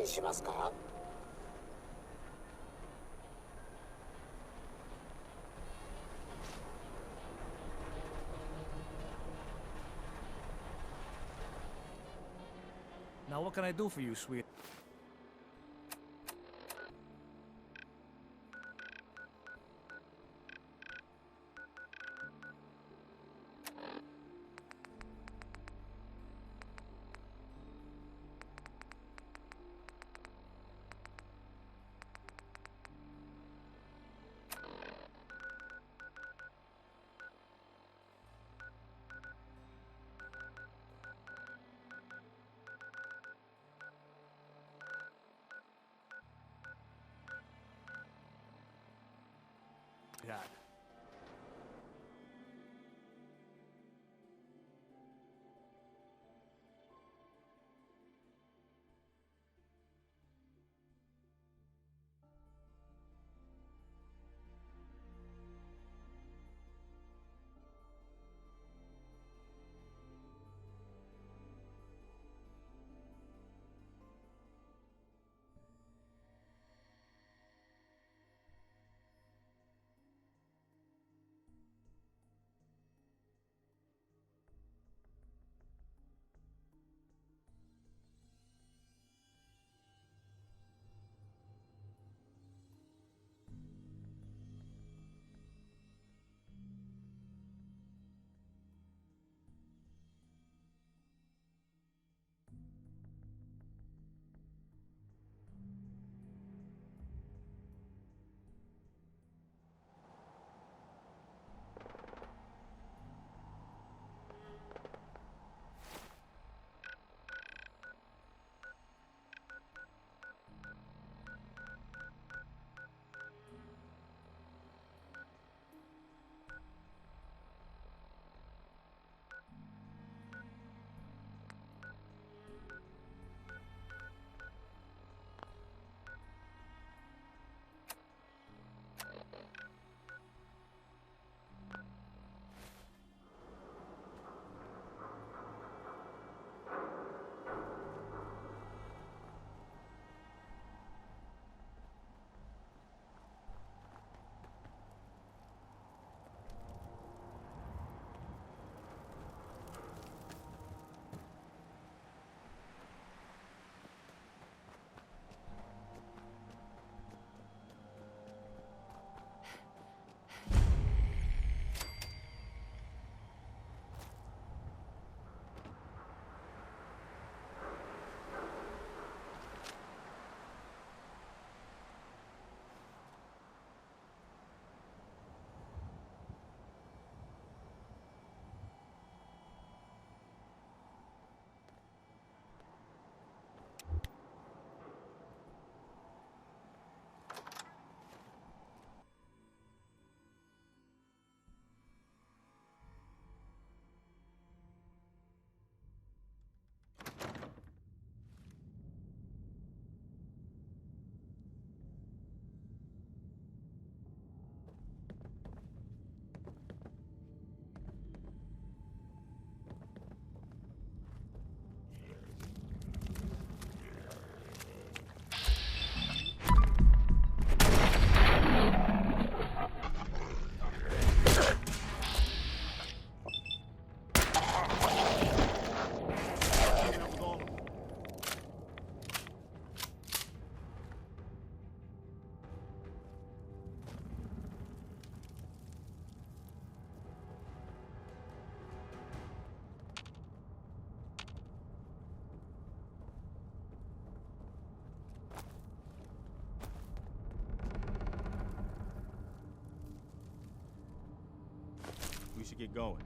援しますか？ Now what can I do for you, sweet? Yeah. We should get going.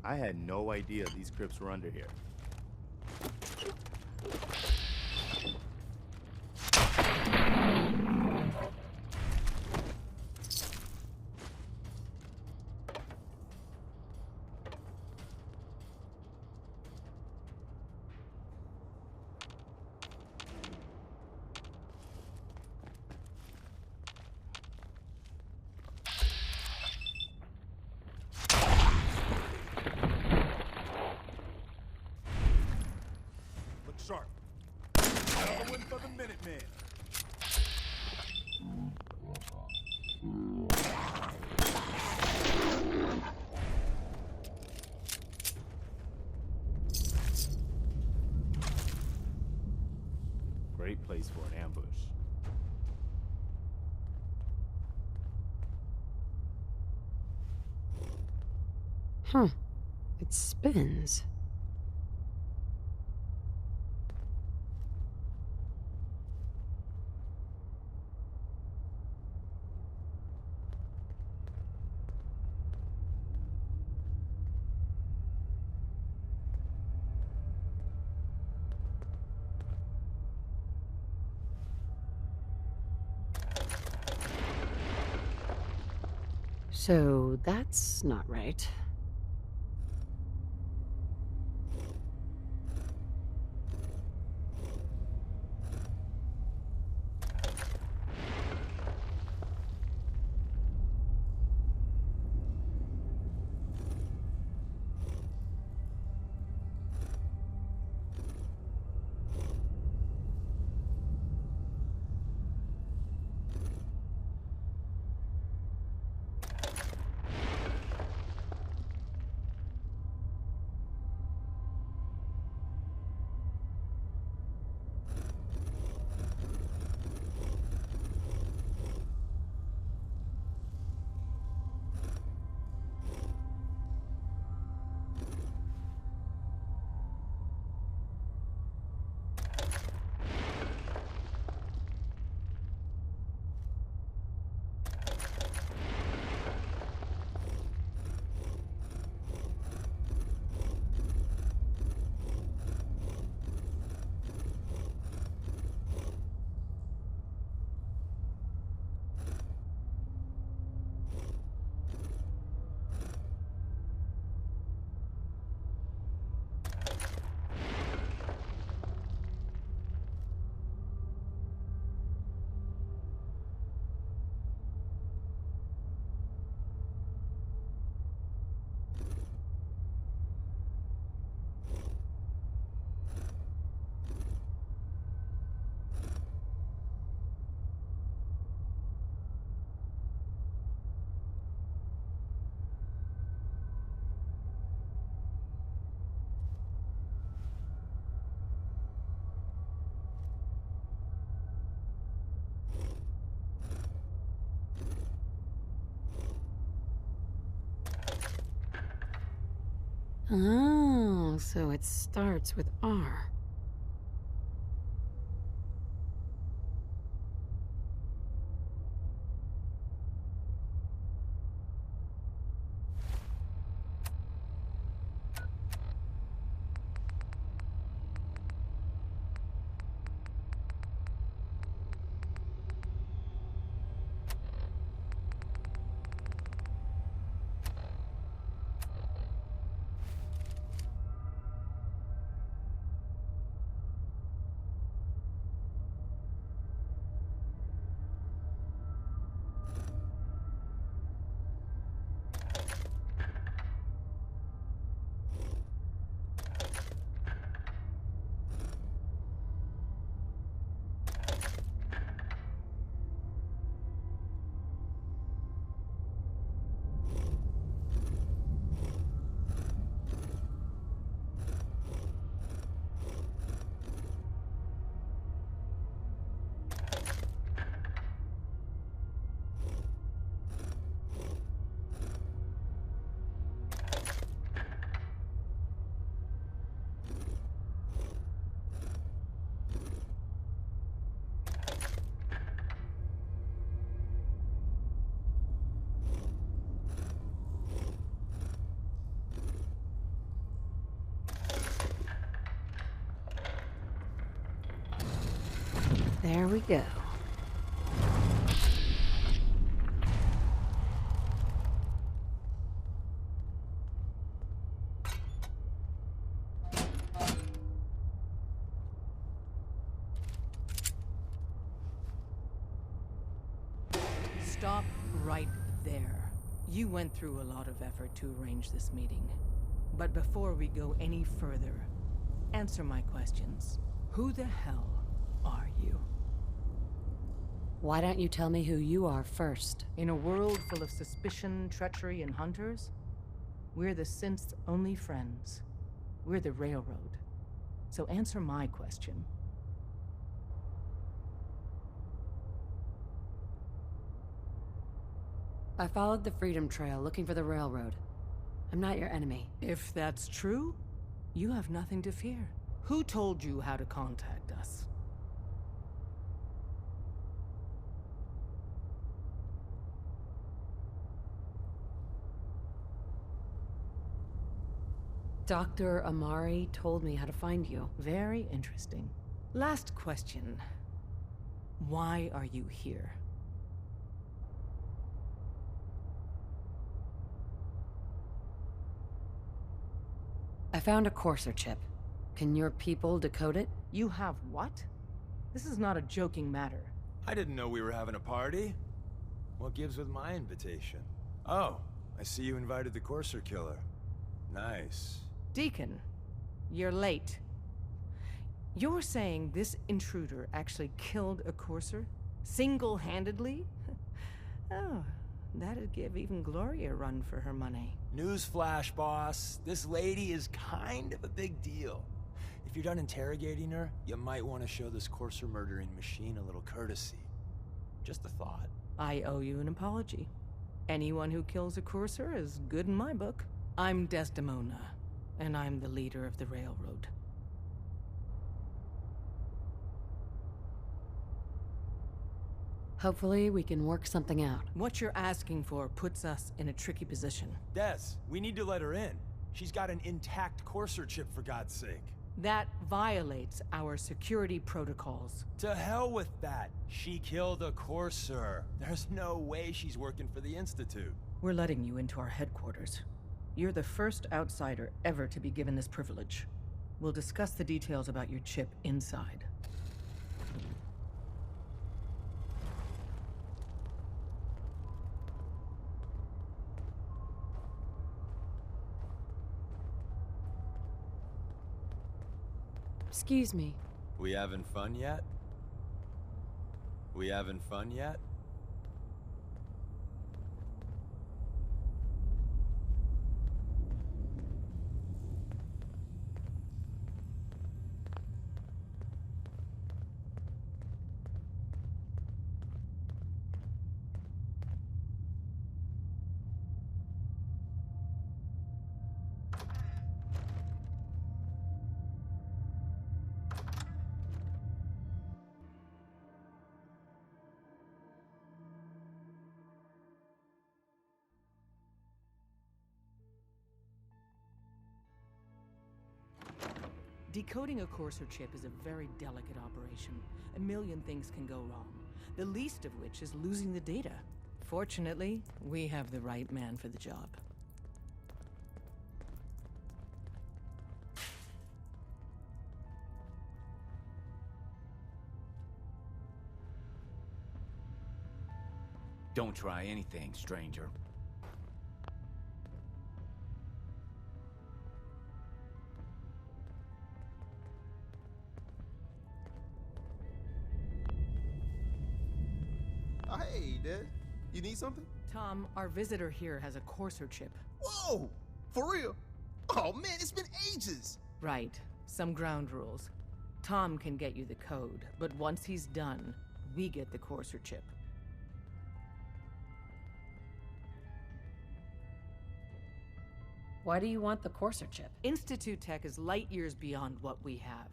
I had no idea these crypts were under here. Look sharp. Another one for the Minutemen. Great place for an ambush. Huh. It spins. So that's not right. Oh, so it starts with R. There we go. Stop right there. You went through a lot of effort to arrange this meeting. But before we go any further, answer my questions. Who the hell are you? Why don't you tell me who you are first? In a world full of suspicion, treachery, and hunters, we're the synth's only friends. We're the Railroad. So answer my question. I followed the Freedom Trail looking for the Railroad. I'm not your enemy. If that's true, you have nothing to fear. Who told you how to contact us? Dr. Amari told me how to find you. Very interesting. Last question. Why are you here? I found a Courser chip. Can your people decode it? You have what? This is not a joking matter. I didn't know we were having a party. What gives with my invitation? Oh, I see you invited the Courser killer. Nice. Deacon, you're late. You're saying this intruder actually killed a Courser? Single-handedly? Oh, that'd give even Gloria a run for her money. Newsflash, boss. This lady is kind of a big deal. If you're done interrogating her, you might want to show this Courser murdering machine a little courtesy. Just a thought. I owe you an apology. Anyone who kills a Courser is good in my book. I'm Desdemona, and I'm the leader of the Railroad. Hopefully, we can work something out. What you're asking for puts us in a tricky position. Des, we need to let her in. She's got an intact Courser chip, for God's sake. That violates our security protocols. To hell with that. She killed a Courser. There's no way she's working for the Institute. We're letting you into our headquarters. You're the first outsider ever to be given this privilege. We'll discuss the details about your chip inside. Excuse me. We having fun yet? We having fun yet? Decoding a Courser chip is a very delicate operation. A million things can go wrong, the least of which is losing the data. Fortunately, we have the right man for the job. Don't try anything, stranger. Oh, hey, Des. You need something? Tom, our visitor here has a Courser chip. Whoa! For real? Oh, man, it's been ages! Right. Some ground rules. Tom can get you the code, but once he's done, we get the Courser chip. Why do you want the Courser chip? Institute tech is light years beyond what we have.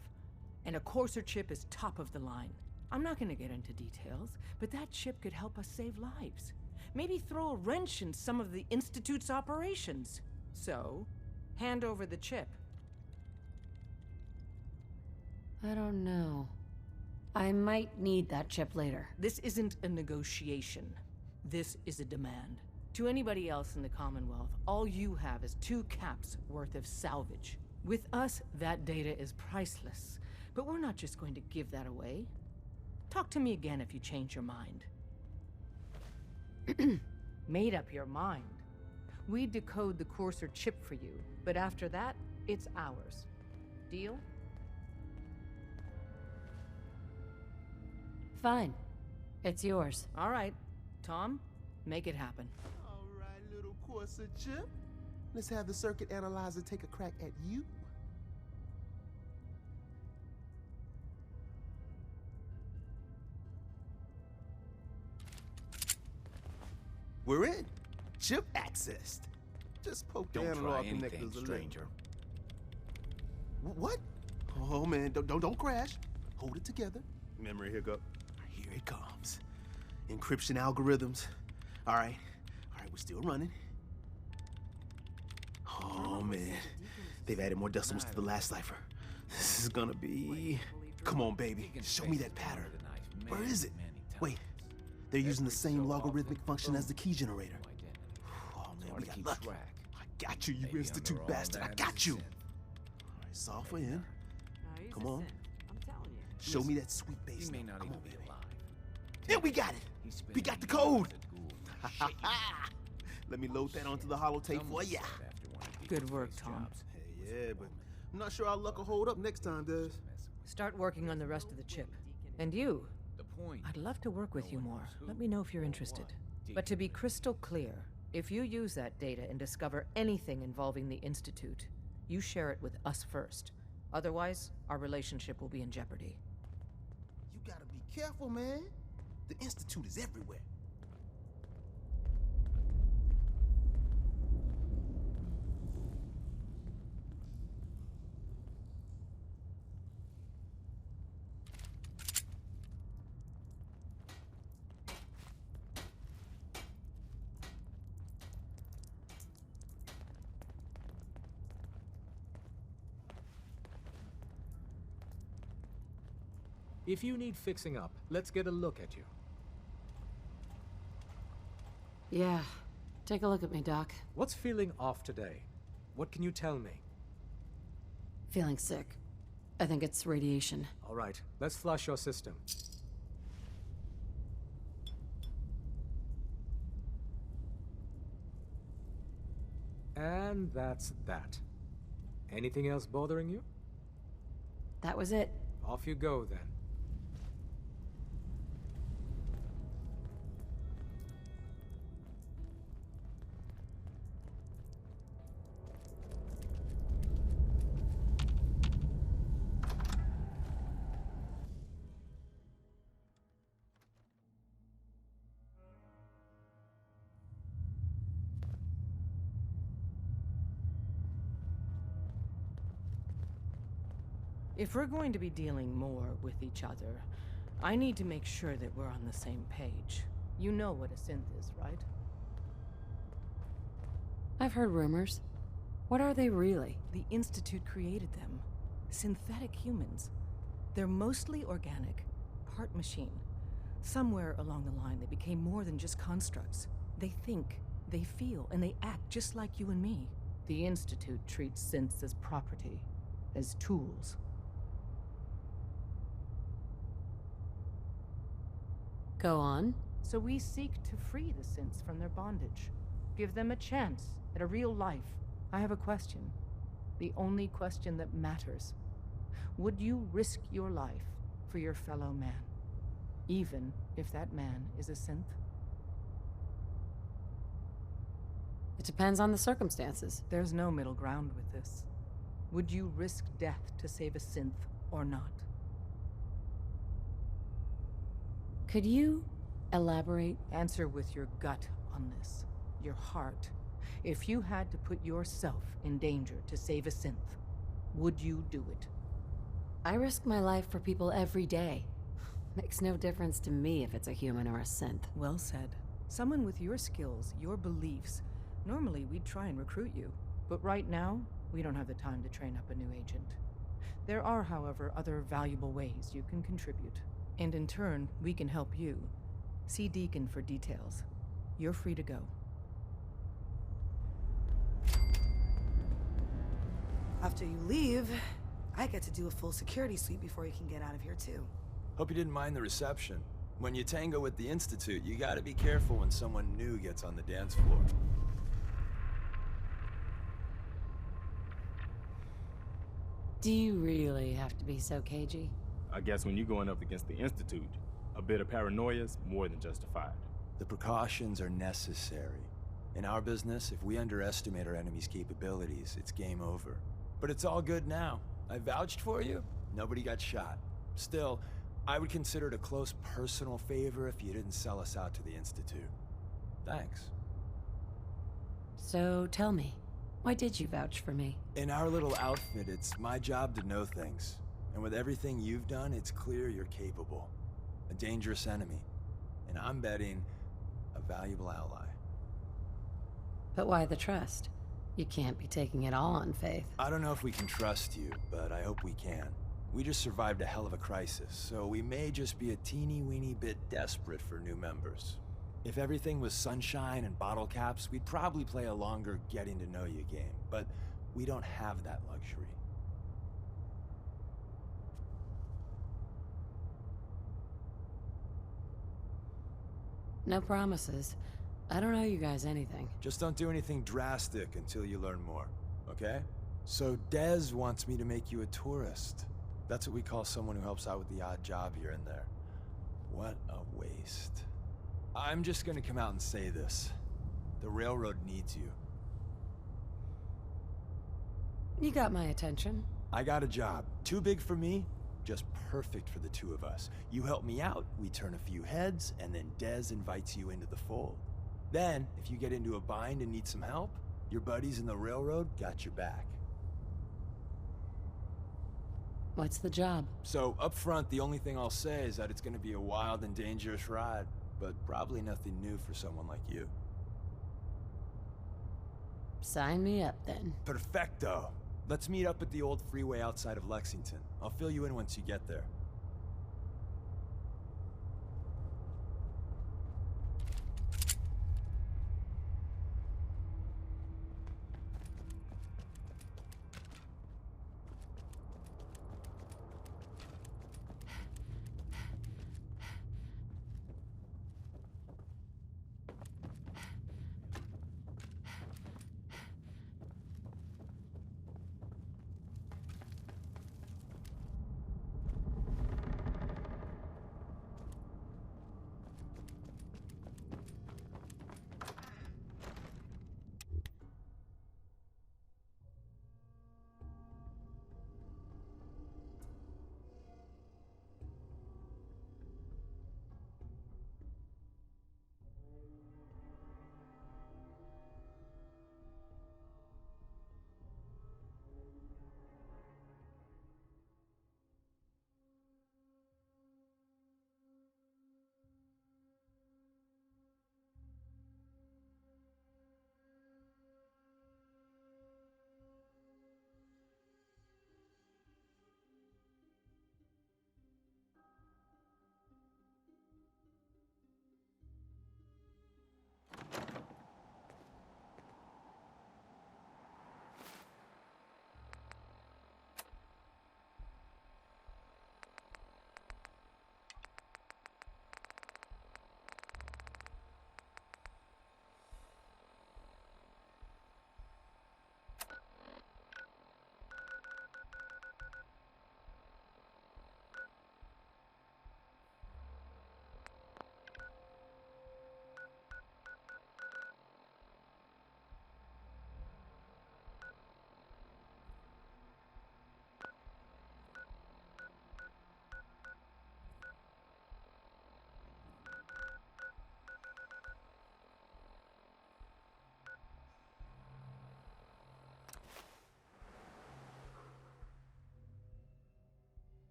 And a Courser chip is top of the line. I'm not gonna get into details, but that chip could help us save lives. Maybe throw a wrench in some of the Institute's operations. So, hand over the chip. I don't know. I might need that chip later. This isn't a negotiation. This is a demand. To anybody else in the Commonwealth, all you have is 2 caps worth of salvage. With us, that data is priceless. But we're not just going to give that away. Talk to me again if you change your mind. Made up your mind. We decode the Courser chip for you, but after that, it's ours. Deal? Fine. It's yours. All right. Tom, make it happen. All right, little Courser chip. Let's have the circuit analyzer take a crack at you. We're in. Chip accessed. Just poke the Don't try analog anything, connectors a little. stranger. What? Oh man, don't crash. Hold it together. Memory hiccup. Here it comes. Encryption algorithms. All right, we're still running. Oh man, they've added more decimals to the last cipher. This is gonna be. Come on, baby, show me that pattern. Where is it? Wait, they're using the same logarithmic function as the key generator. Oh man, we got lucky. I got you, you institute bastard. I got you. All right, solve for in. Come on. Show me that sweet bass. He may note. not Come even on, be baby. alive. Yeah, we got it. He's We spinning got the wheels code. at Gould. Let me load that onto the holotape for Someone ya. said after one of Good these work, face Tom. jobs, Hey, yeah, but I'm not sure our luck will hold up next time, Des. Start working on the rest of the chip. And you, The point. I'd love to work with you more. Let me know if you're interested. But to be crystal clear, if you use that data and discover anything involving the Institute, you share it with us first. Otherwise, our relationship will be in jeopardy. You gotta be careful, man. The Institute is everywhere. If you need fixing up, let's get a look at you. Yeah. Take a look at me, Doc. What's feeling off today? What can you tell me? Feeling sick. I think it's radiation. All right, let's flush your system. And that's that. Anything else bothering you? That was it. Off you go then. If we're going to be dealing more with each other, I need to make sure that we're on the same page. You know what a synth is, right? I've heard rumors. What are they really? The Institute created them. Synthetic humans. They're mostly organic, part machine. Somewhere along the line, they became more than just constructs. They think, they feel, and they act just like you and me. The Institute treats synths as property, as tools. Go on. So we seek to free the synths from their bondage. Give them a chance at a real life. I have a question. The only question that matters. Would you risk your life for your fellow man? Even if that man is a synth? It depends on the circumstances. There's no middle ground with this. Would you risk death to save a synth or not? Could you elaborate? Answer with your gut on this. Your heart. If you had to put yourself in danger to save a synth, would you do it? I risk my life for people every day. Makes no difference to me if it's a human or a synth. Well said. Someone with your skills, your beliefs. Normally, we'd try and recruit you. But right now, we don't have the time to train up a new agent. There are, however, other valuable ways you can contribute. And in turn, we can help you. See Deacon for details. You're free to go. After you leave, I get to do a full security sweep before you can get out of here, too. Hope you didn't mind the reception. When you tango with the Institute, you gotta be careful when someone new gets on the dance floor. Do you really have to be so cagey? I guess when you're going up against the Institute, a bit of paranoia's more than justified. The precautions are necessary. In our business, if we underestimate our enemy's capabilities, it's game over. But it's all good now. I vouched for you. Nobody got shot. Still, I would consider it a close personal favor if you didn't sell us out to the Institute. Thanks. So tell me, why did you vouch for me? In our little outfit, it's my job to know things. And with everything you've done, it's clear you're capable. A dangerous enemy. And I'm betting, a valuable ally. But why the trust? You can't be taking it all on faith. I don't know if we can trust you, but I hope we can. We just survived a hell of a crisis, so we may just be a teeny-weeny bit desperate for new members. If everything was sunshine and bottle caps, we'd probably play a longer getting-to-know-you game, but we don't have that luxury. No promises. I don't owe you guys anything. Just don't do anything drastic until you learn more, okay? So Dez wants me to make you a tourist. That's what we call someone who helps out with the odd job here and there. What a waste. I'm just gonna come out and say this. The railroad needs you. You got my attention. I got a job. Too big for me, just perfect for the two of us. You help me out, we turn a few heads, and then Dez invites you into the fold. Then, if you get into a bind and need some help, your buddies in the railroad got your back. What's the job? So, up front, the only thing I'll say is that it's gonna be a wild and dangerous ride, but probably nothing new for someone like you. Sign me up, then. Perfecto! Let's meet up at the old freeway outside of Lexington. I'll fill you in once you get there.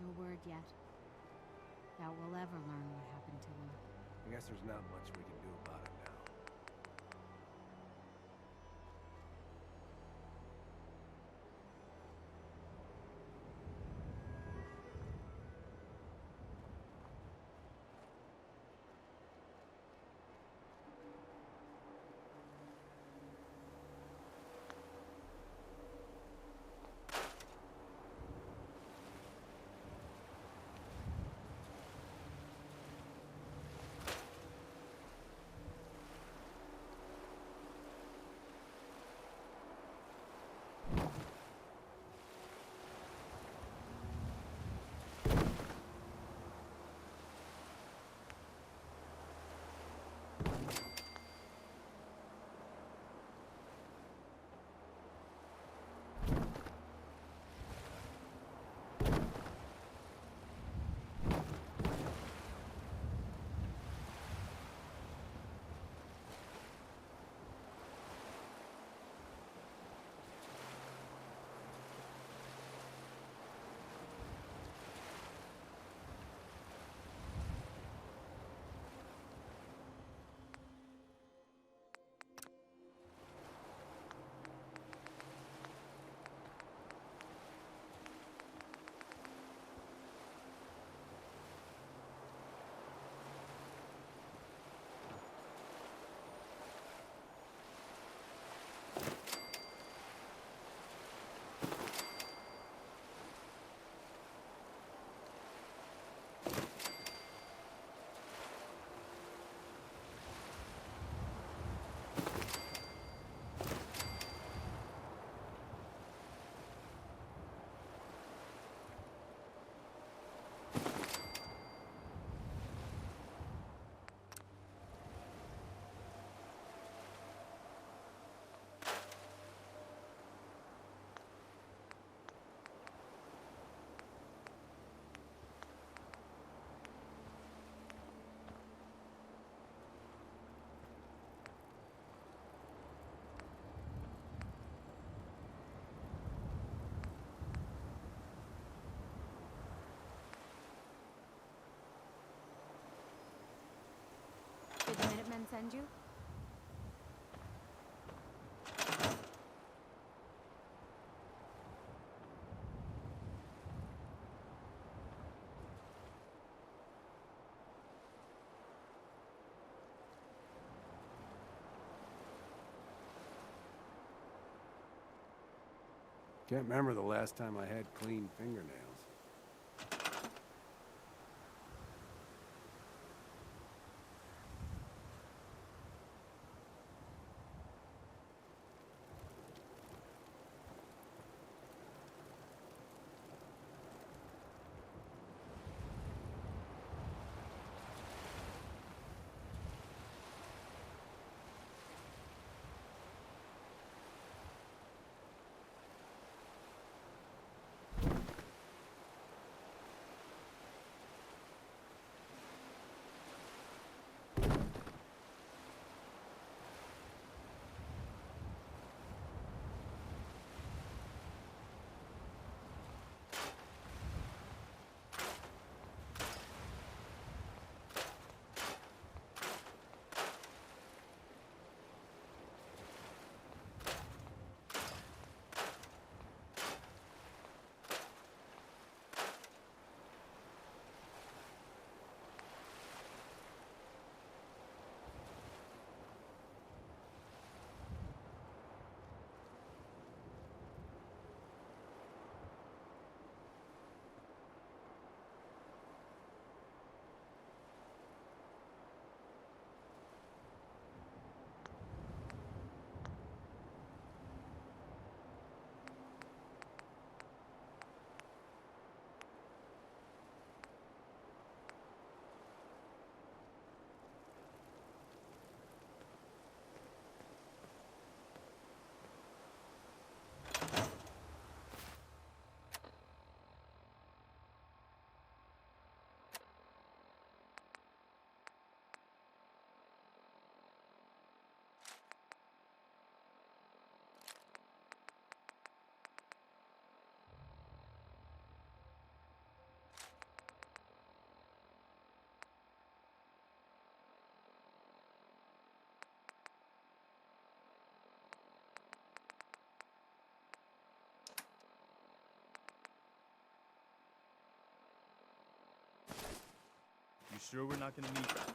No word yet. Doubt we'll ever learn what happened to him. I guess there's not much we can do about it now. Did the Minutemen send you? Can't remember the last time I had clean fingernails. sure we're not gonna need that?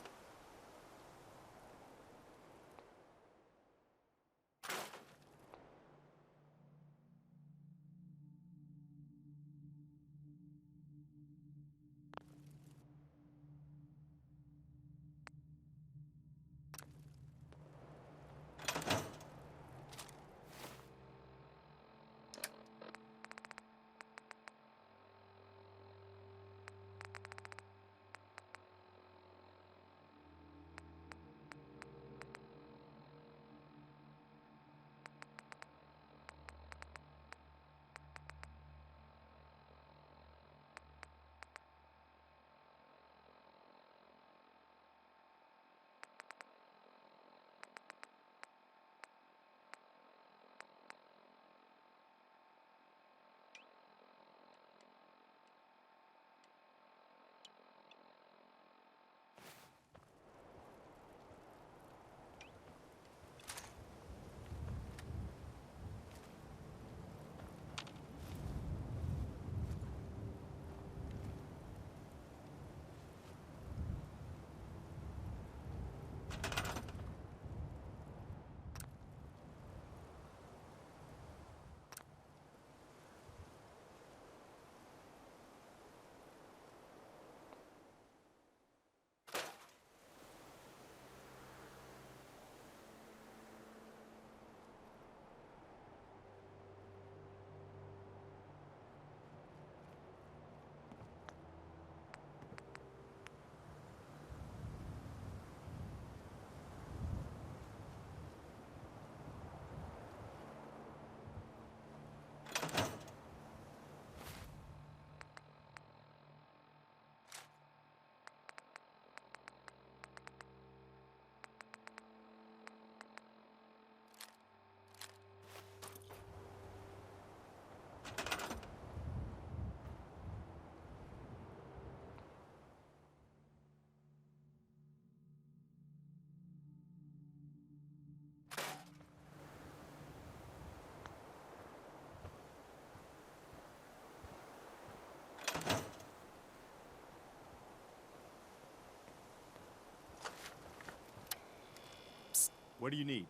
What do you need?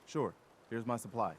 Sure, here's my supply.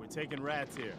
We're taking rats here.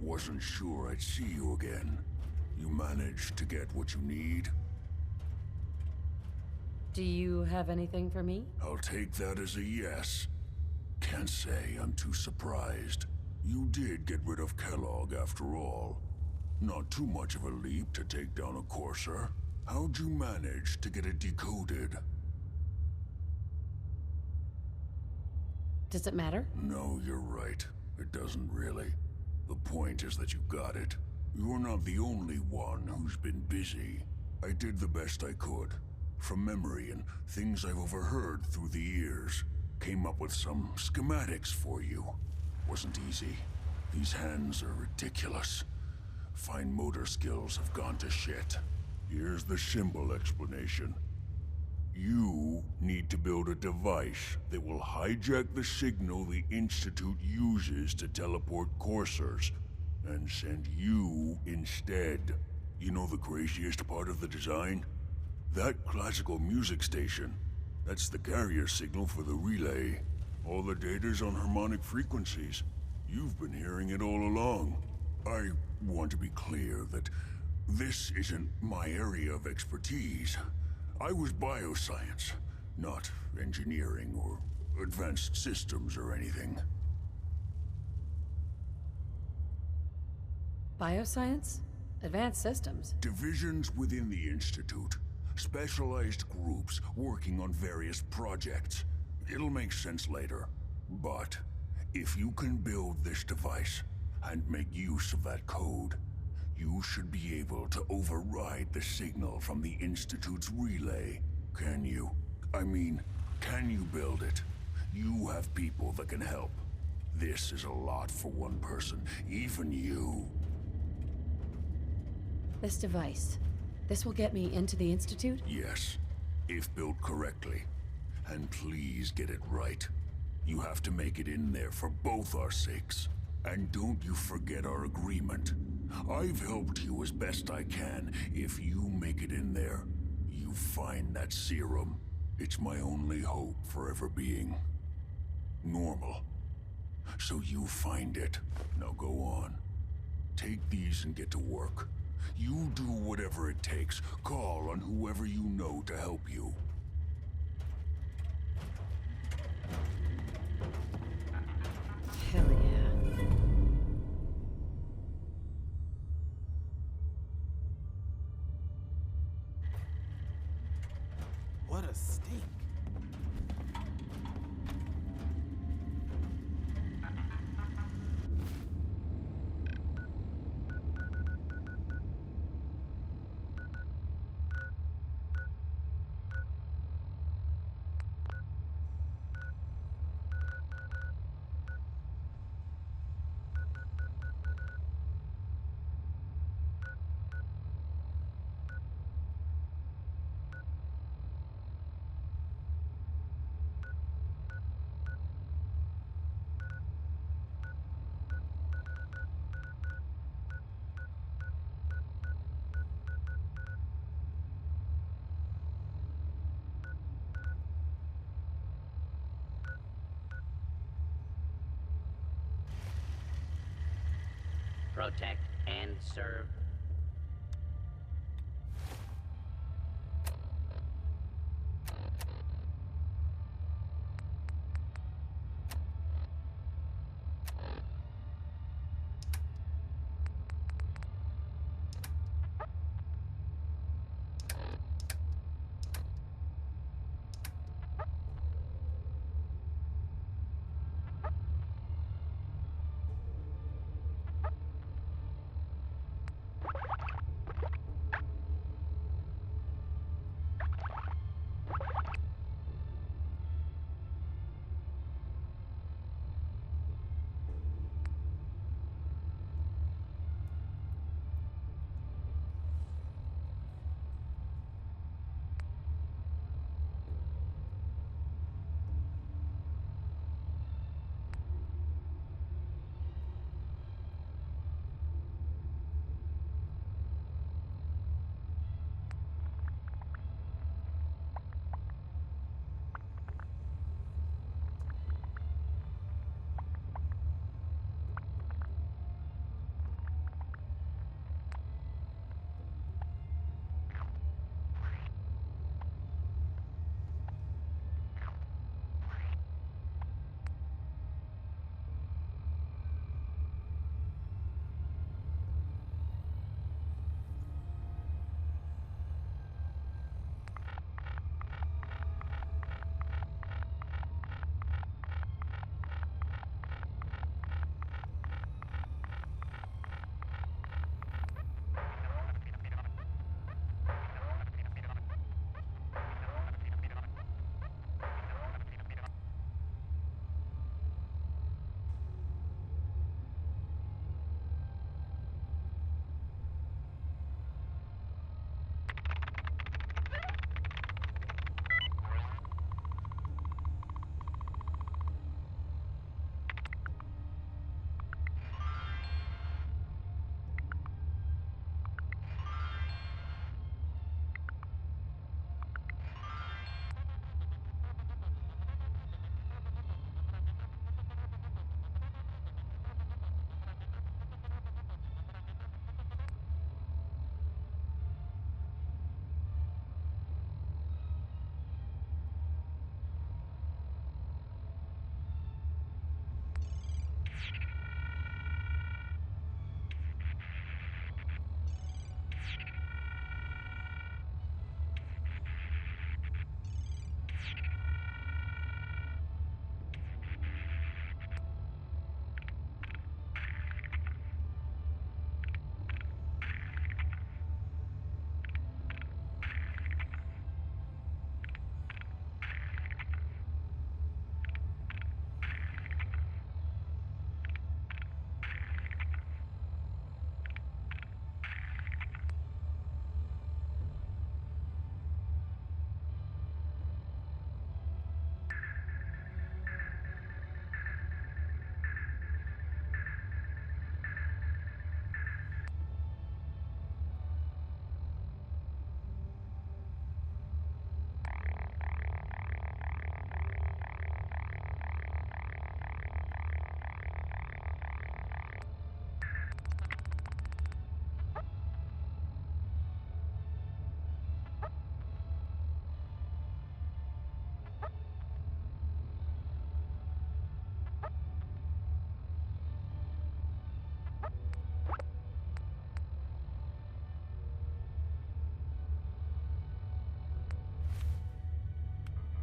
Wasn't sure I'd see you again. You managed to get what you need? Do you have anything for me? I'll take that as a yes. Can't say I'm too surprised. You did get rid of Kellogg after all. Not too much of a leap to take down a Courser. How'd you manage to get it decoded? Does it matter? No, you're right. It doesn't really. The point is that you got it. You're not the only one who's been busy. I did the best I could. From memory and things I've overheard through the years. Came up with some schematics for you. Wasn't easy. These hands are ridiculous. Fine motor skills have gone to shit. Here's the simple explanation. You need to build a device that will hijack the signal the Institute uses to teleport coursers, and send you instead. You know the craziest part of the design? That classical music station. That's the carrier signal for the relay. All the data's on harmonic frequencies. You've been hearing it all along. I want to be clear that this isn't my area of expertise. I was bioscience, not engineering or advanced systems or anything. Bioscience? Advanced systems? Divisions within the Institute. Specialized groups working on various projects. It'll make sense later. But if you can build this device and make use of that code, you should be able to override the signal from the Institute's relay. Can you? I mean, can you build it? You have people that can help. This is a lot for one person, even you. This device, this will get me into the Institute? Yes, if built correctly. And please get it right. You have to make it in there for both our sakes. And don't you forget our agreement. I've helped you as best I can. If you make it in there, you find that serum. It's my only hope for ever being normal. So you find it. Now go on. Take these and get to work. You do whatever it takes. Call on whoever you know to help you. Hell yeah. What a stink. protect, and serve.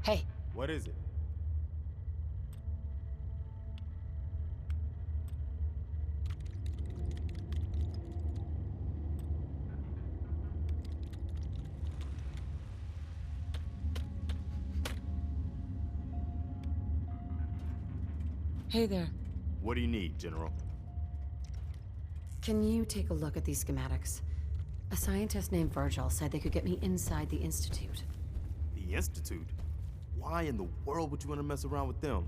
Hey. What is it? Hey there. What do you need, General? Can you take a look at these schematics? A scientist named Virgil said they could get me inside the Institute. The Institute? Why in the world would you want to mess around with them?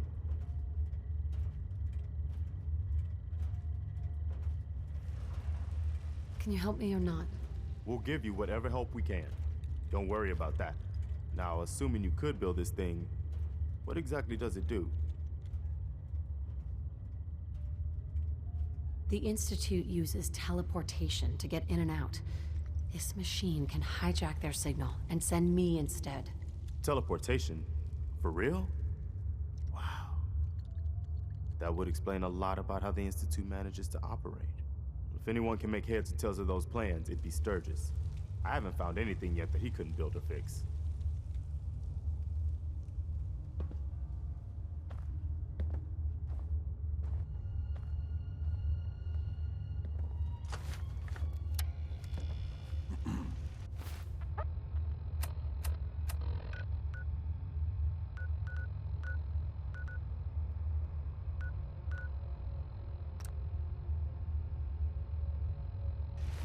Can you help me or not? We'll give you whatever help we can. Don't worry about that. Now, assuming you could build this thing, what exactly does it do? The Institute uses teleportation to get in and out. This machine can hijack their signal and send me instead. Teleportation? For real? Wow. That would explain a lot about how the Institute manages to operate. If anyone can make heads or tails of those plans, it'd be Sturgis. I haven't found anything yet that he couldn't build or fix.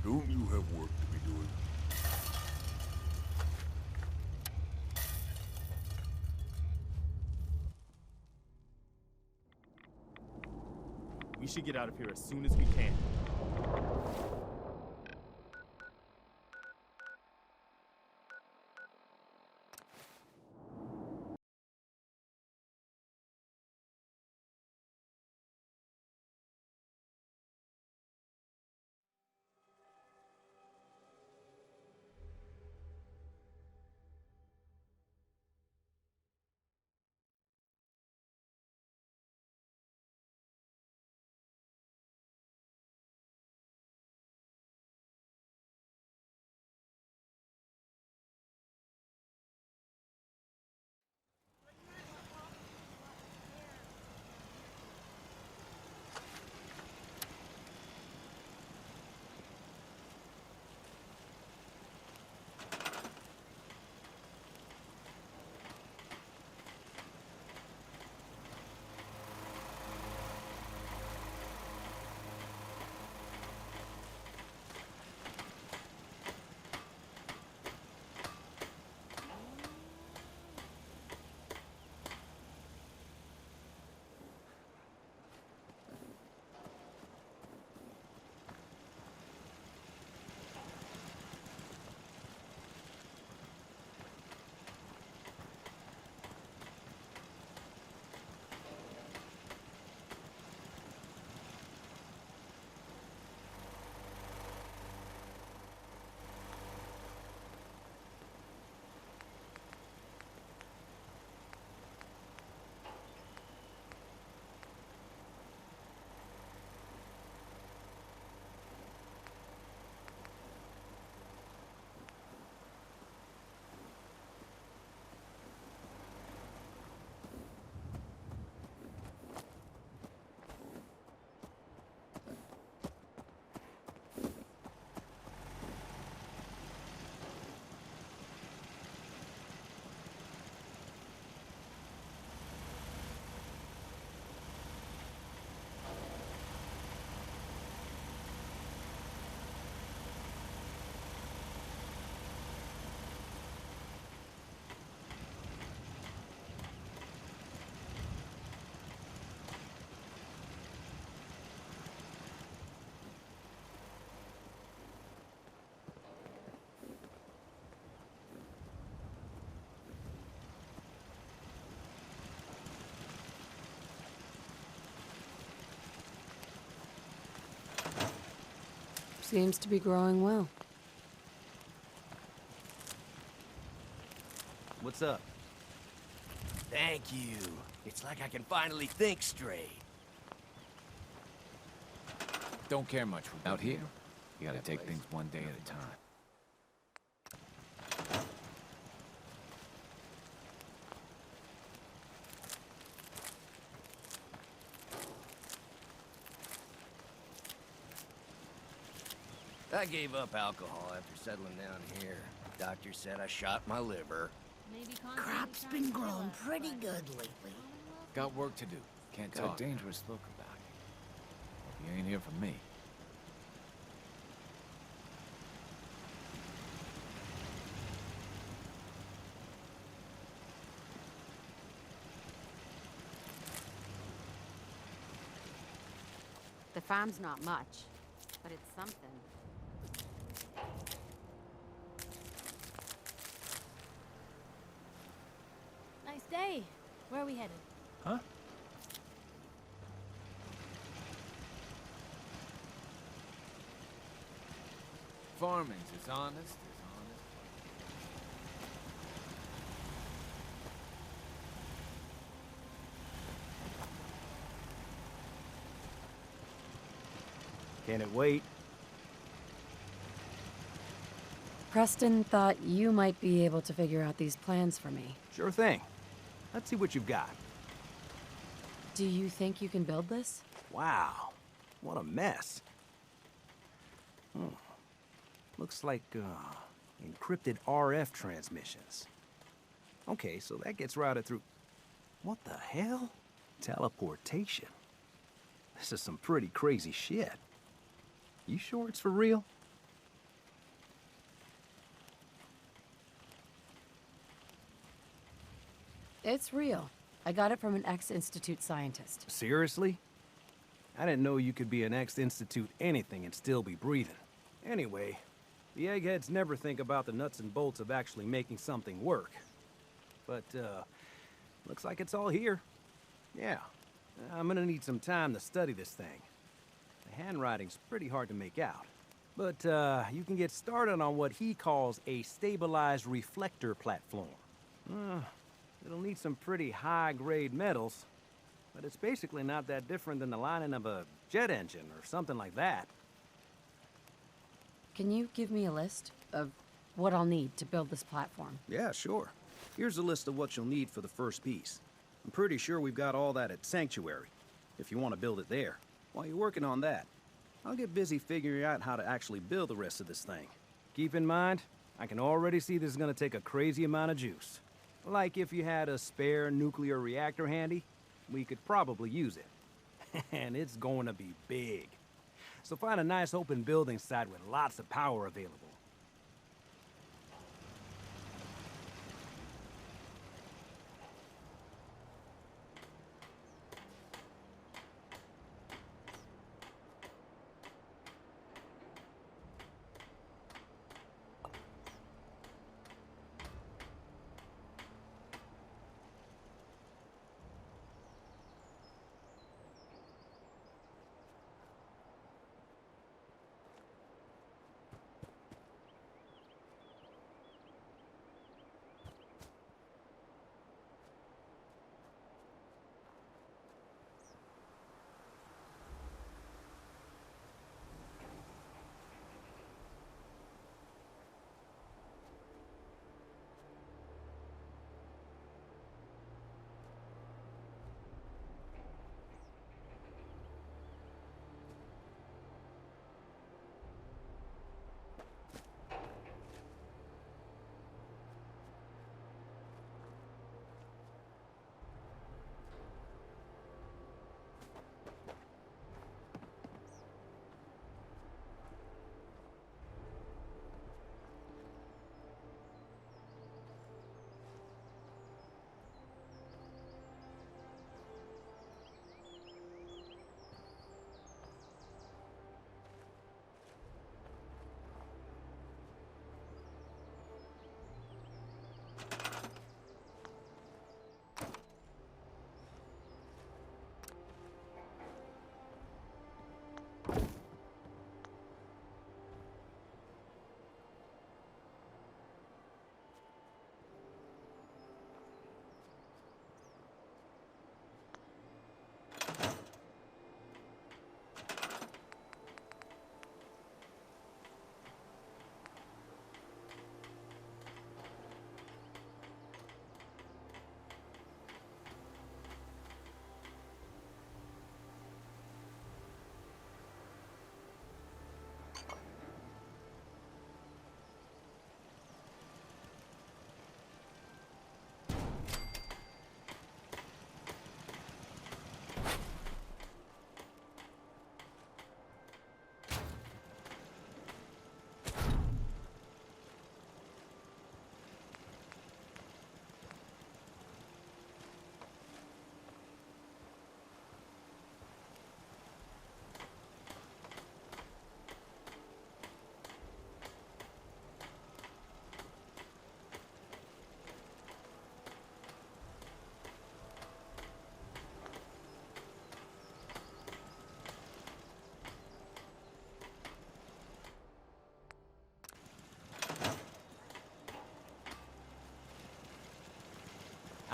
Don't you have work to be doing? We should get out of here as soon as we can. Seems to be growing well. What's up? Thank you. It's like I can finally think straight. Don't care much out here. You gotta take things one day at a time. I gave up alcohol after settling down here. Doctor said I shot my liver. Crop's been growing pretty good lately. Got work to do. Can't Got talk. a Dangerous look about it. Hope you ain't here for me. The farm's not much, but it's something. Nice day. Where are we headed? Huh? farming's as honest as honest. Can it wait? Preston thought you might be able to figure out these plans for me. Sure thing. Let's see what you've got. Do you think you can build this? Wow, what a mess. Looks like, encrypted RF transmissions. Okay, so that gets routed through... What the hell? Teleportation. This is some pretty crazy shit. You sure it's for real? It's real. I got it from an ex-Institute scientist. Seriously? I didn't know you could be an ex-Institute anything and still be breathing. Anyway, the eggheads never think about the nuts and bolts of actually making something work. But, looks like it's all here. Yeah, I'm gonna need some time to study this thing. The handwriting's pretty hard to make out. But, you can get started on what he calls a stabilized reflector platform. It'll need some pretty high-grade metals, but it's basically not that different than the lining of a jet engine or something like that. Can you give me a list of what I'll need to build this platform? Yeah, sure. Here's a list of what you'll need for the first piece. I'm pretty sure we've got all that at Sanctuary, if you want to build it there. While you're working on that, I'll get busy figuring out how to actually build the rest of this thing. Keep in mind, I can already see this is gonna take a crazy amount of juice. Like if you had a spare nuclear reactor handy, we could probably use it. And it's going to be big. So find a nice open building site with lots of power available.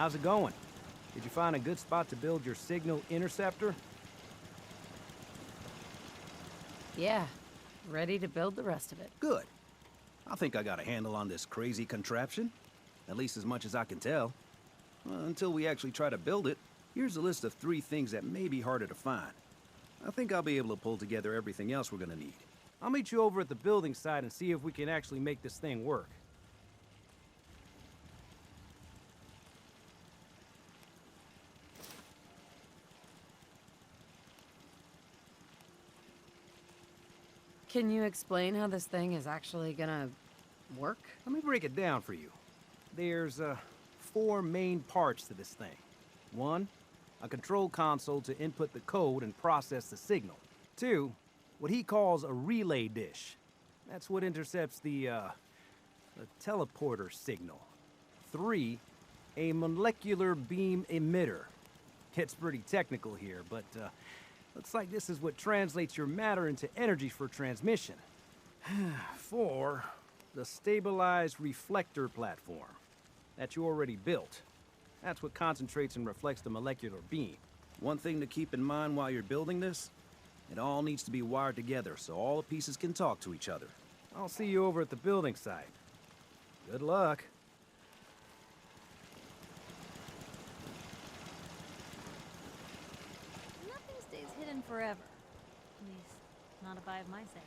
How's it going? Did you find a good spot to build your signal interceptor? Yeah, ready to build the rest of it. Good. I think I got a handle on this crazy contraption. At least as much as I can tell. Well, until we actually try to build it, here's a list of 3 things that may be harder to find. I think I'll be able to pull together everything else we're gonna need. I'll meet you over at the building site and see if we can actually make this thing work. Can you explain how this thing is actually gonna work? Let me break it down for you. There's 4 main parts to this thing. 1, a control console to input the code and process the signal. 2, what he calls a relay dish. That's what intercepts the teleporter signal. 3, a molecular beam emitter. It's pretty technical here, but looks like this is what translates your matter into energy for transmission. 4, the stabilized reflector platform that you already built. That's what concentrates and reflects the molecular beam. One thing to keep in mind while you're building this, it all needs to be wired together so all the pieces can talk to each other. I'll see you over at the building site. Good luck. Nothing stays hidden forever. At least, not if I have my say.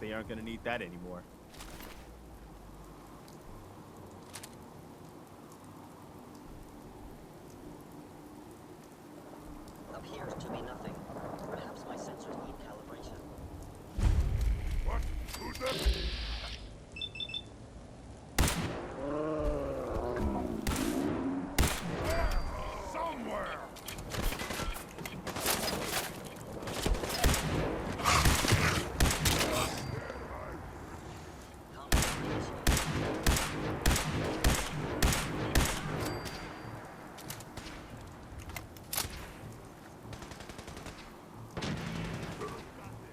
they aren't gonna need that anymore. Appears to be nothing. Perhaps my sensors need calibration. What? Who's that? Somewhere!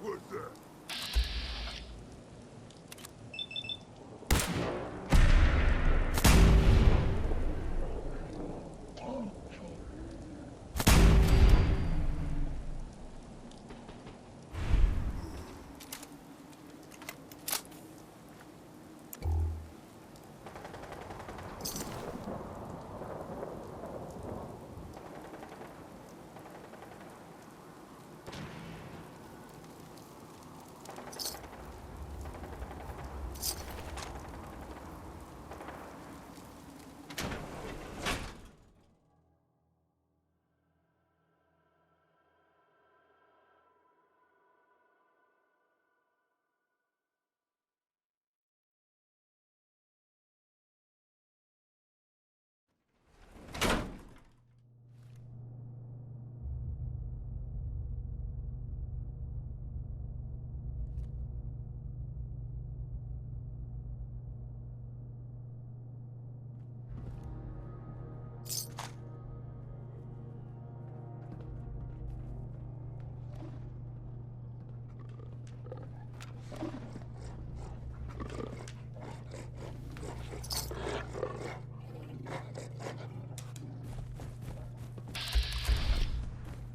What's that?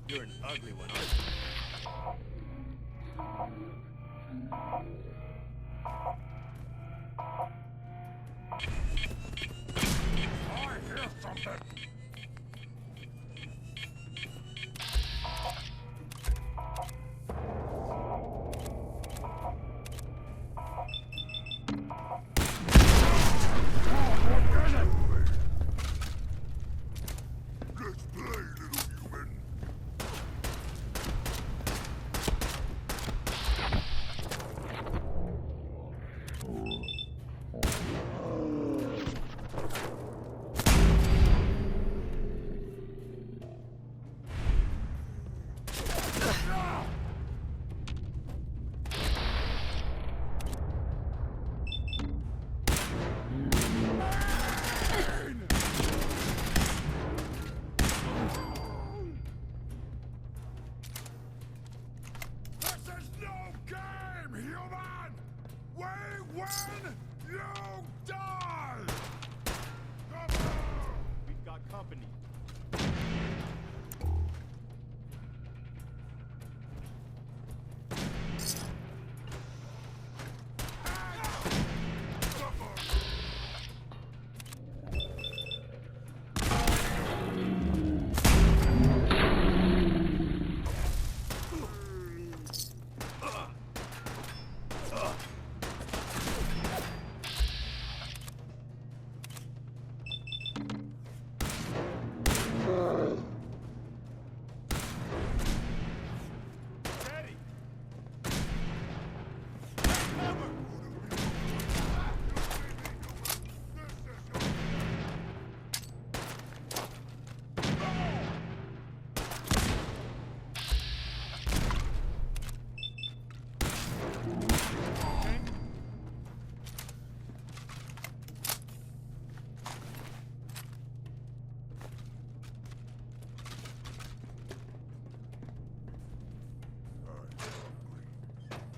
You're an ugly one, I hear something! Let's play, little human! This is no game, human! We win, you die! We've got company.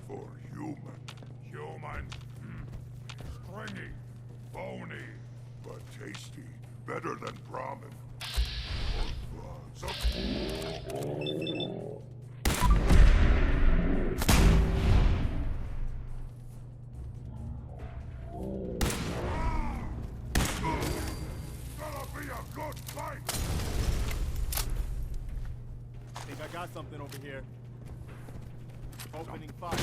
For human. Human. Stringy. Bony. But tasty. Better than ramen. Gonna be a good fight! Think I got something over here. Opening fire.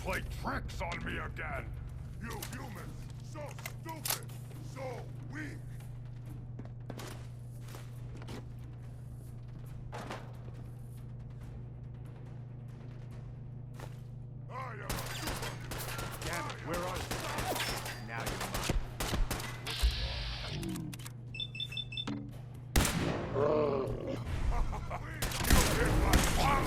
play tricks on me again! You humans, so stupid, so weak! I am a super... Damn it, where are you? Now you're mine. You hit my bomb!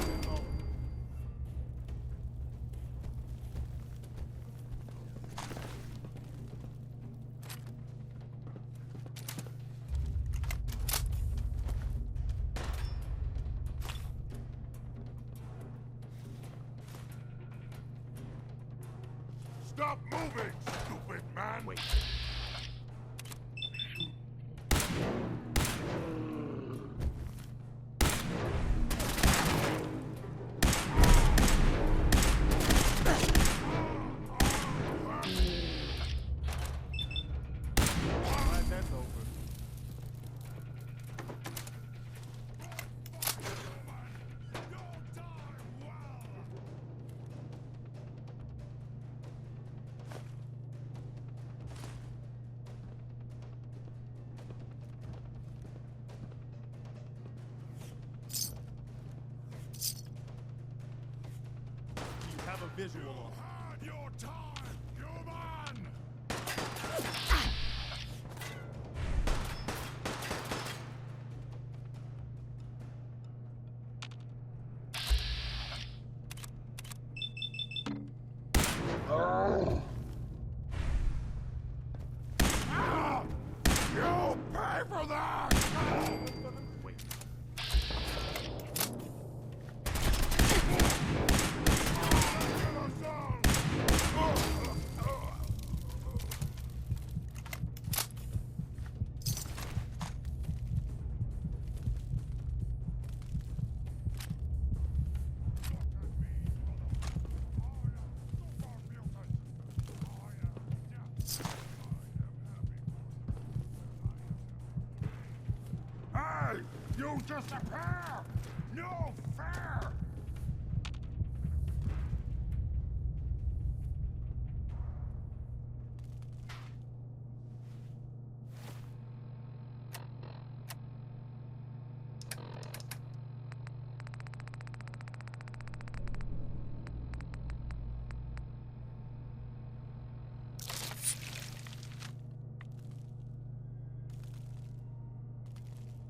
Stop moving, stupid man! Wait. Glad that's over. You have a visual on. Had your time, human! You'll pay for that! Wait. Hey! You disappear! No fair!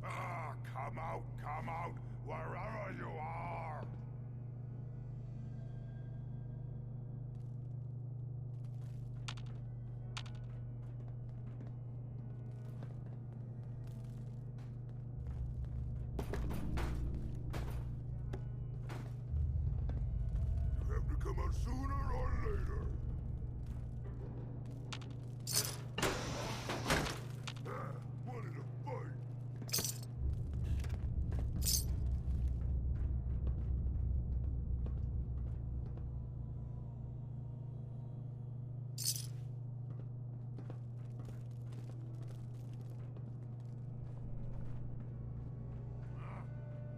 Ah, come out, wherever you are! You have to come out sooner or later. Wanted to fight.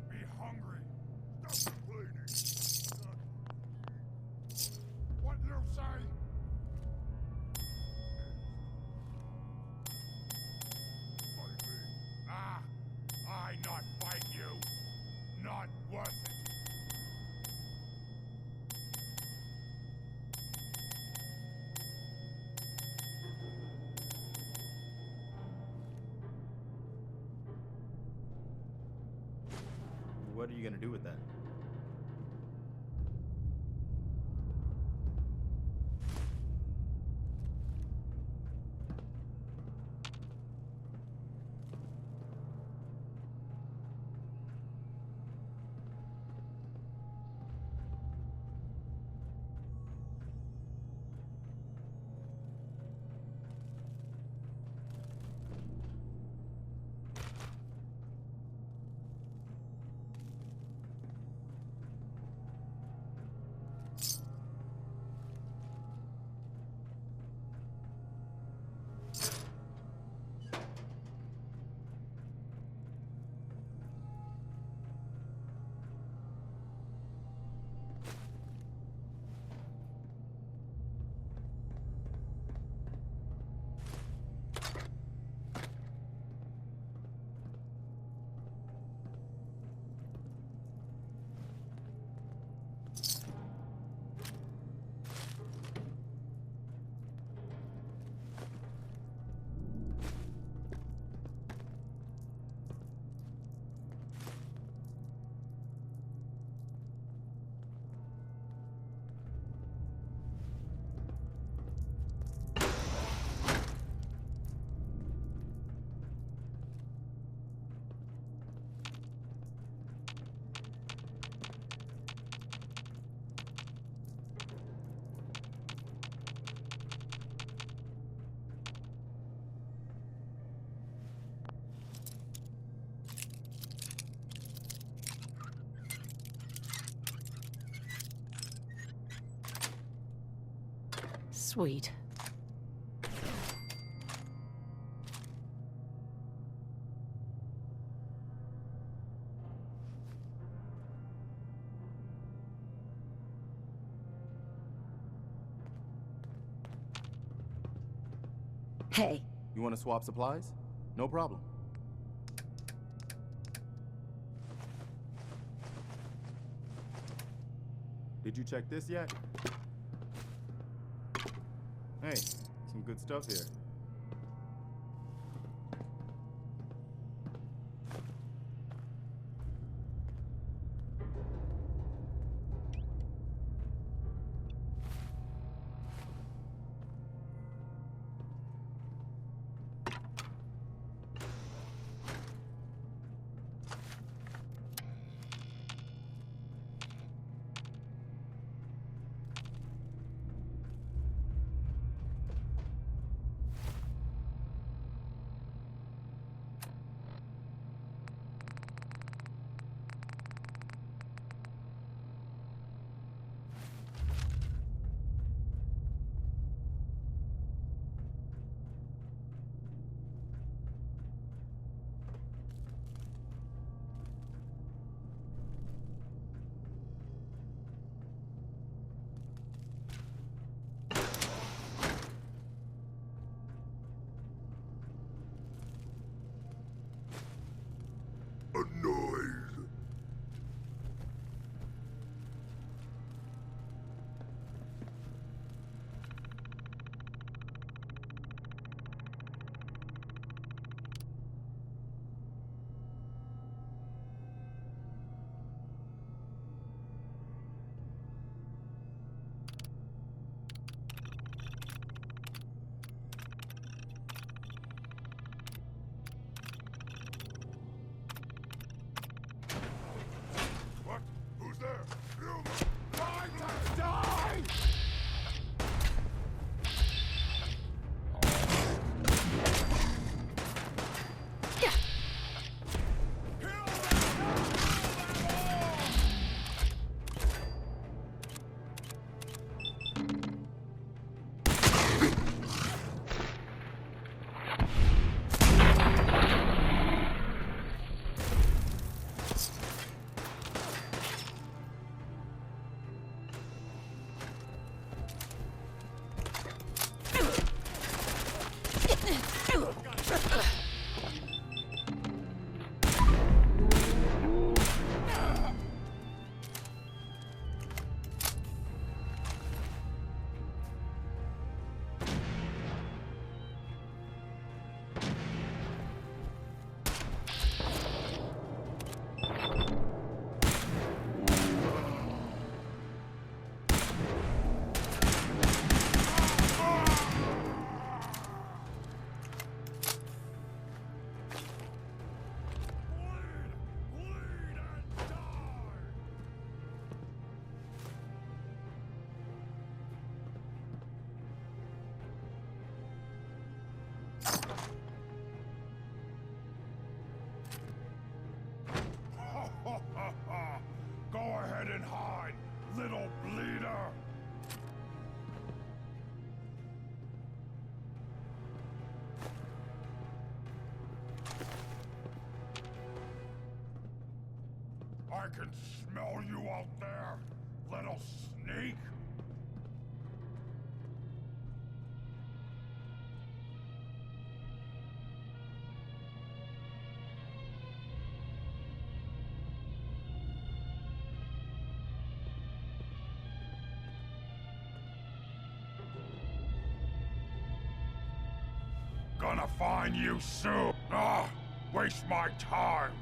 Be hungry. Stop complaining. What you say? Fight me. Ah, I not fight you. Not worth it. What are you gonna do with that? Sweet. Hey. You want to swap supplies? No problem. Did you check this yet? Hey, some good stuff here. Go ahead and hide, little bleeder! I can smell you out there, little sneak! Gonna find you soon. Waste my time.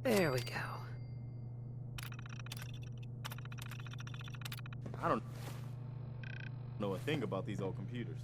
There we go. I don't know a thing about these old computers.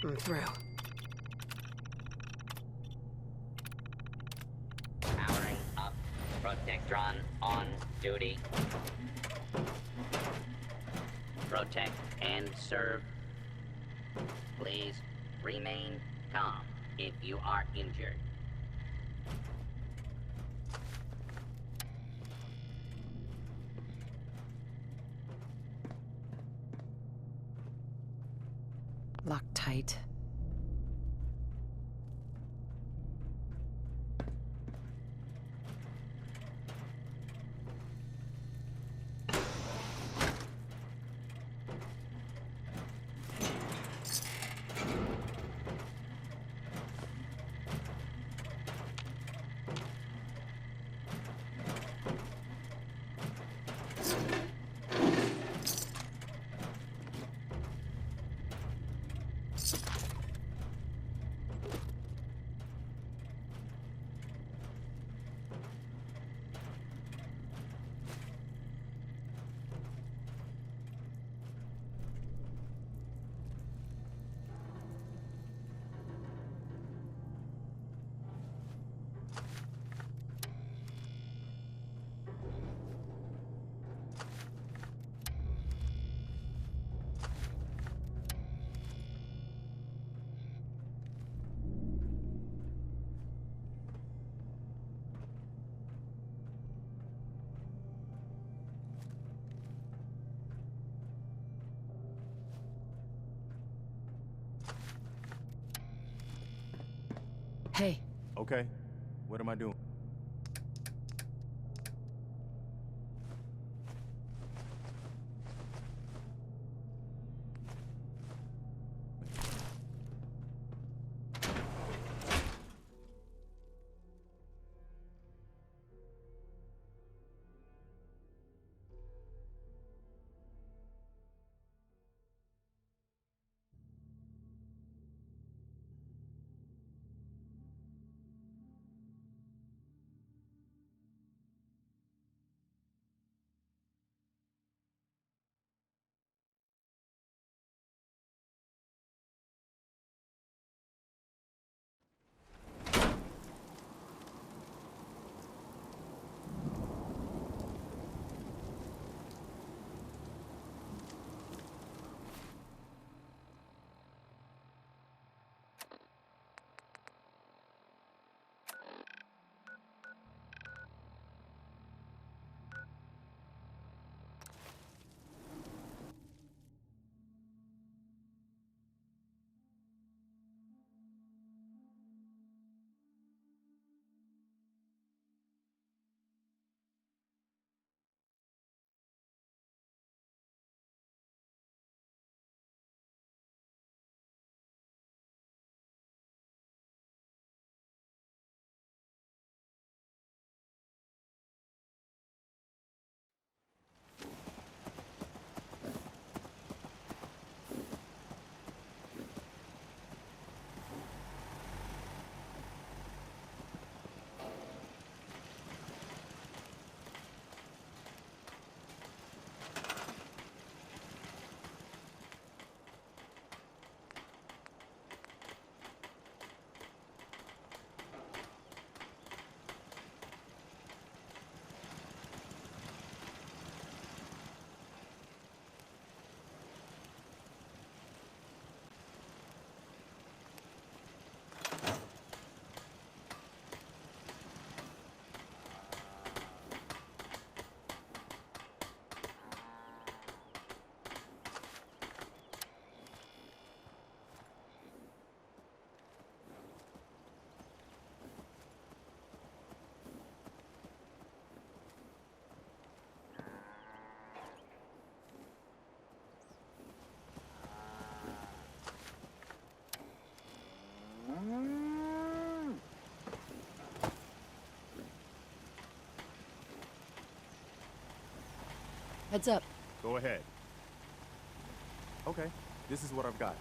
I'm through. Powering up. Protectron on duty. Protect and serve. Please remain calm if you are injured. Locked tight. Hey. Okay. What am I doing? Heads up. Go ahead. Okay, this is what I've got.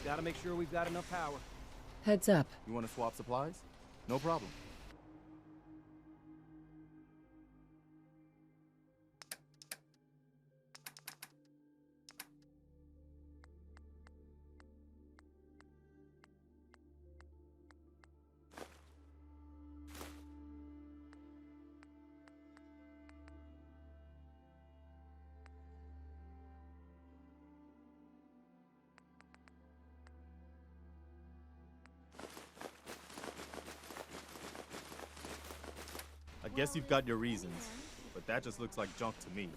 Gotta make sure we've got enough power. Heads up. You want to swap supplies? No problem. I guess you've got your reasons, but that just looks like junk to me.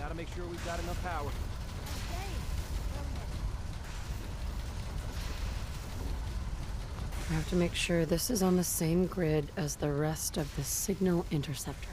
Gotta make sure we've got enough power. I have to make sure this is on the same grid as the rest of the signal interceptor.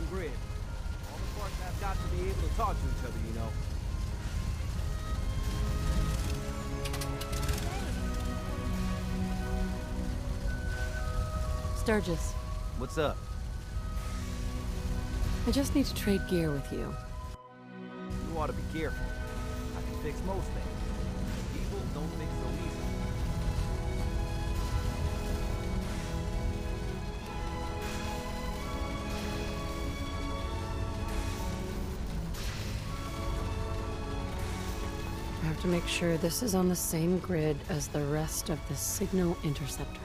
Grid. All the parts have got to be able to talk to each other, you know. Sturgis. What's up? I just need to trade gear with you. You ought to be careful. I can fix most things. People don't fix so easily. I have to make sure this is on the same grid as the rest of the signal interceptor.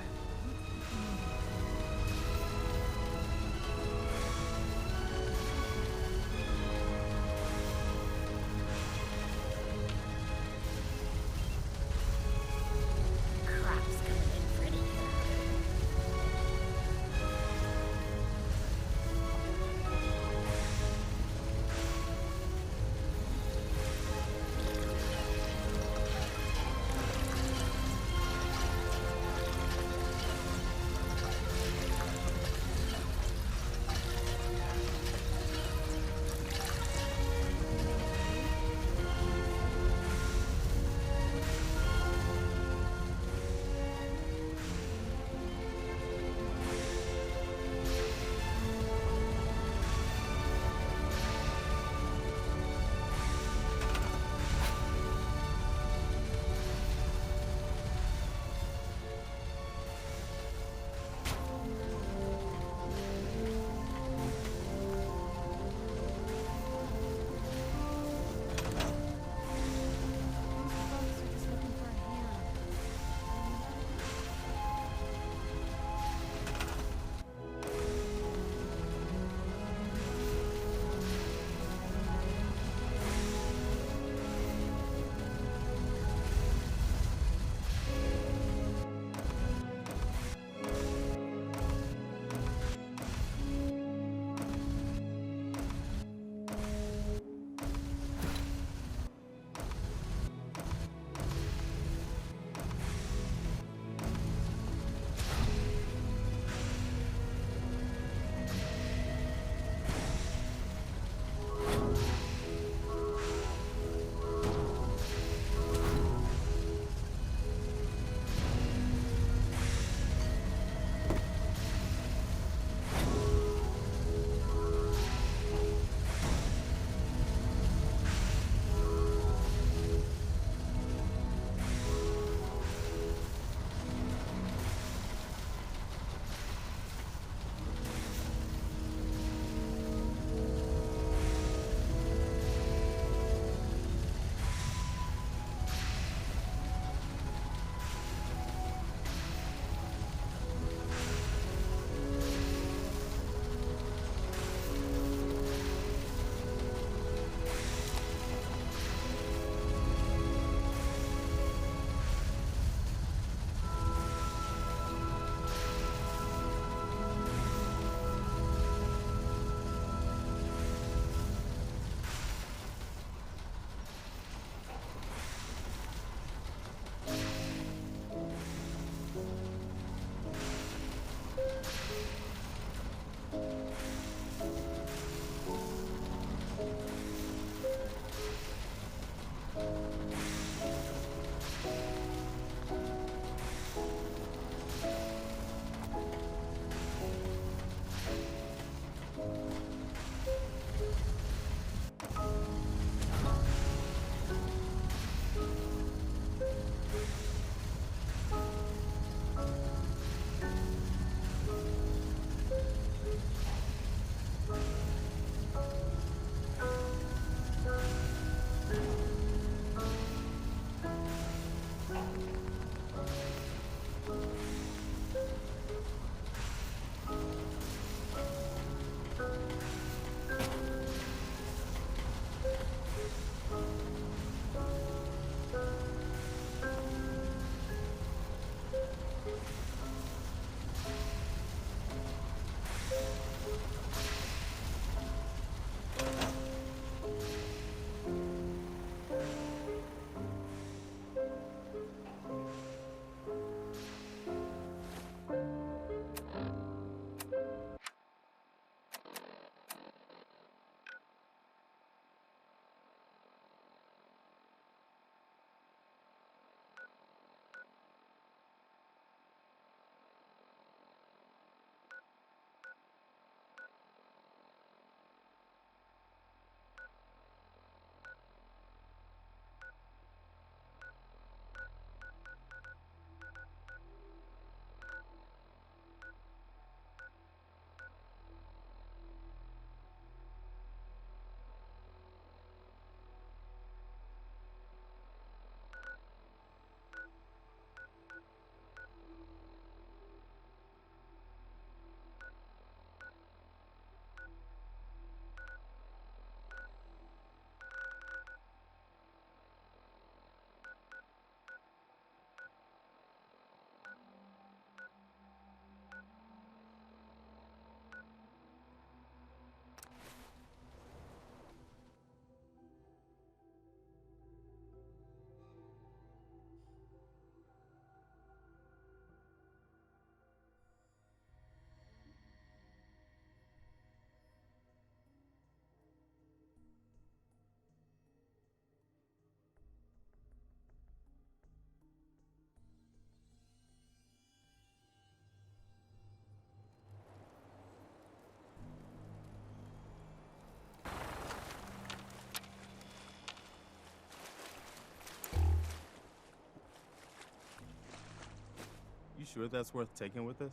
sure that's worth taking with us?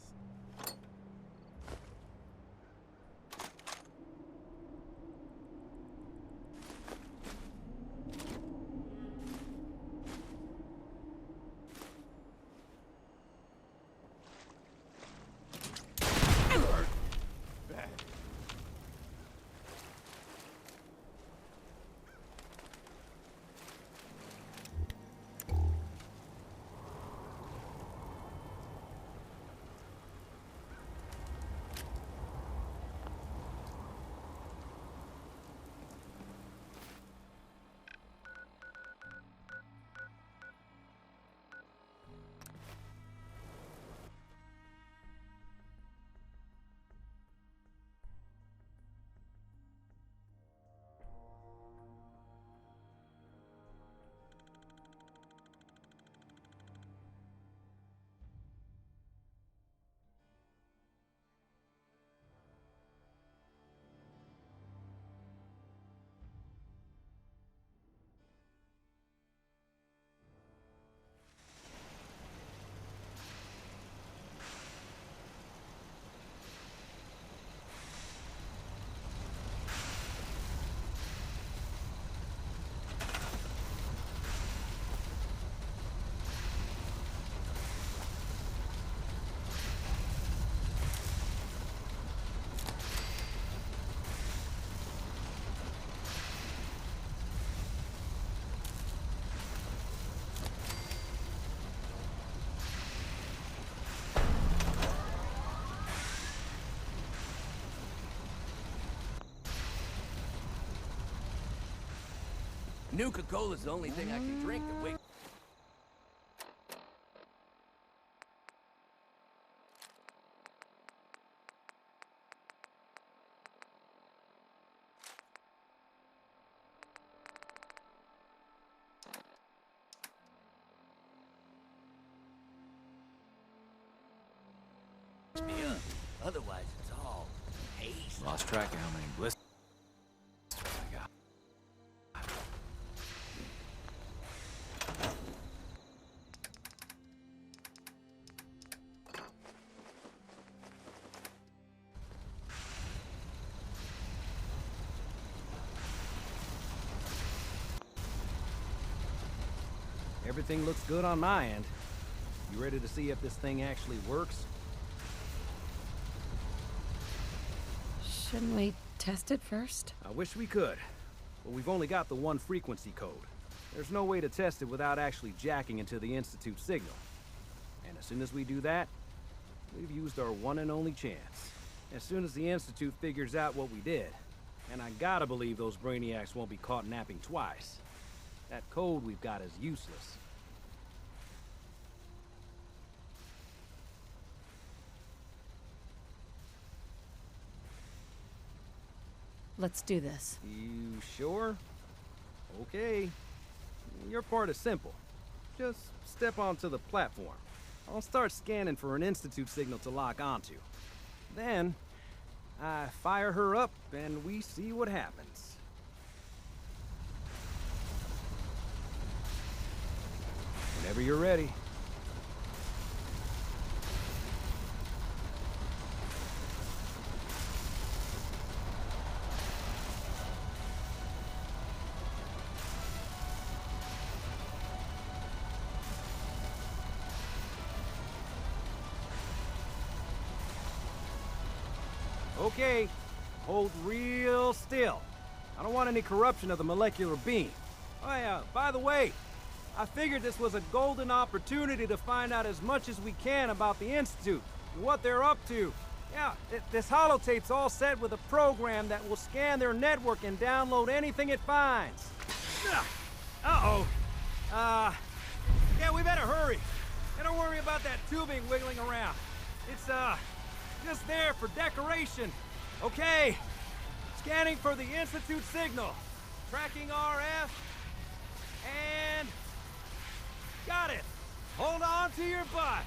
Nuka-Cola's the only thing I can drink that wakes... me up. Otherwise, it's all haste. Lost track of how many blisters I got. Everything looks good on my end. You ready to see if this thing actually works? Shouldn't we test it first? I wish we could, but we've only got the one frequency code. There's no way to test it without actually jacking into the Institute signal. And as soon as we do that, we've used our one and only chance. As soon as the Institute figures out what we did, and I gotta believe those brainiacs won't be caught napping twice, that code we've got is useless. Let's do this. You sure? Okay. Your part is simple. Just step onto the platform. I'll start scanning for an Institute signal to lock onto. Then, I fire her up and we see what happens. Whenever you're ready. Okay, hold real still. I don't want any corruption of the molecular beam. Oh yeah, by the way, I figured this was a golden opportunity to find out as much as we can about the Institute and what they're up to. Yeah, this holotape's all set with a program that will scan their network and download anything it finds. Uh-oh. Yeah, we better hurry. And don't worry about that tubing wiggling around. It's, just there for decoration. Okay. Scanning for the Institute signal. Tracking RF. And... got it. Hold on to your butt.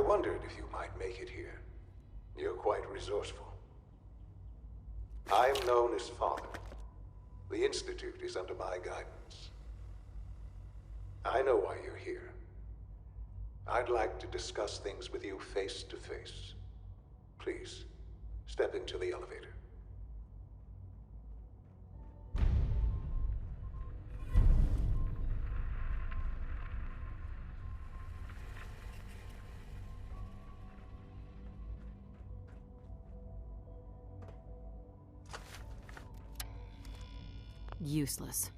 wondered if you might make it here. You're quite resourceful. I'm known as Father. The Institute is under my guidance. I know why you're here. I'd like to discuss things with you face to face. Please, step into the elevator. Useless.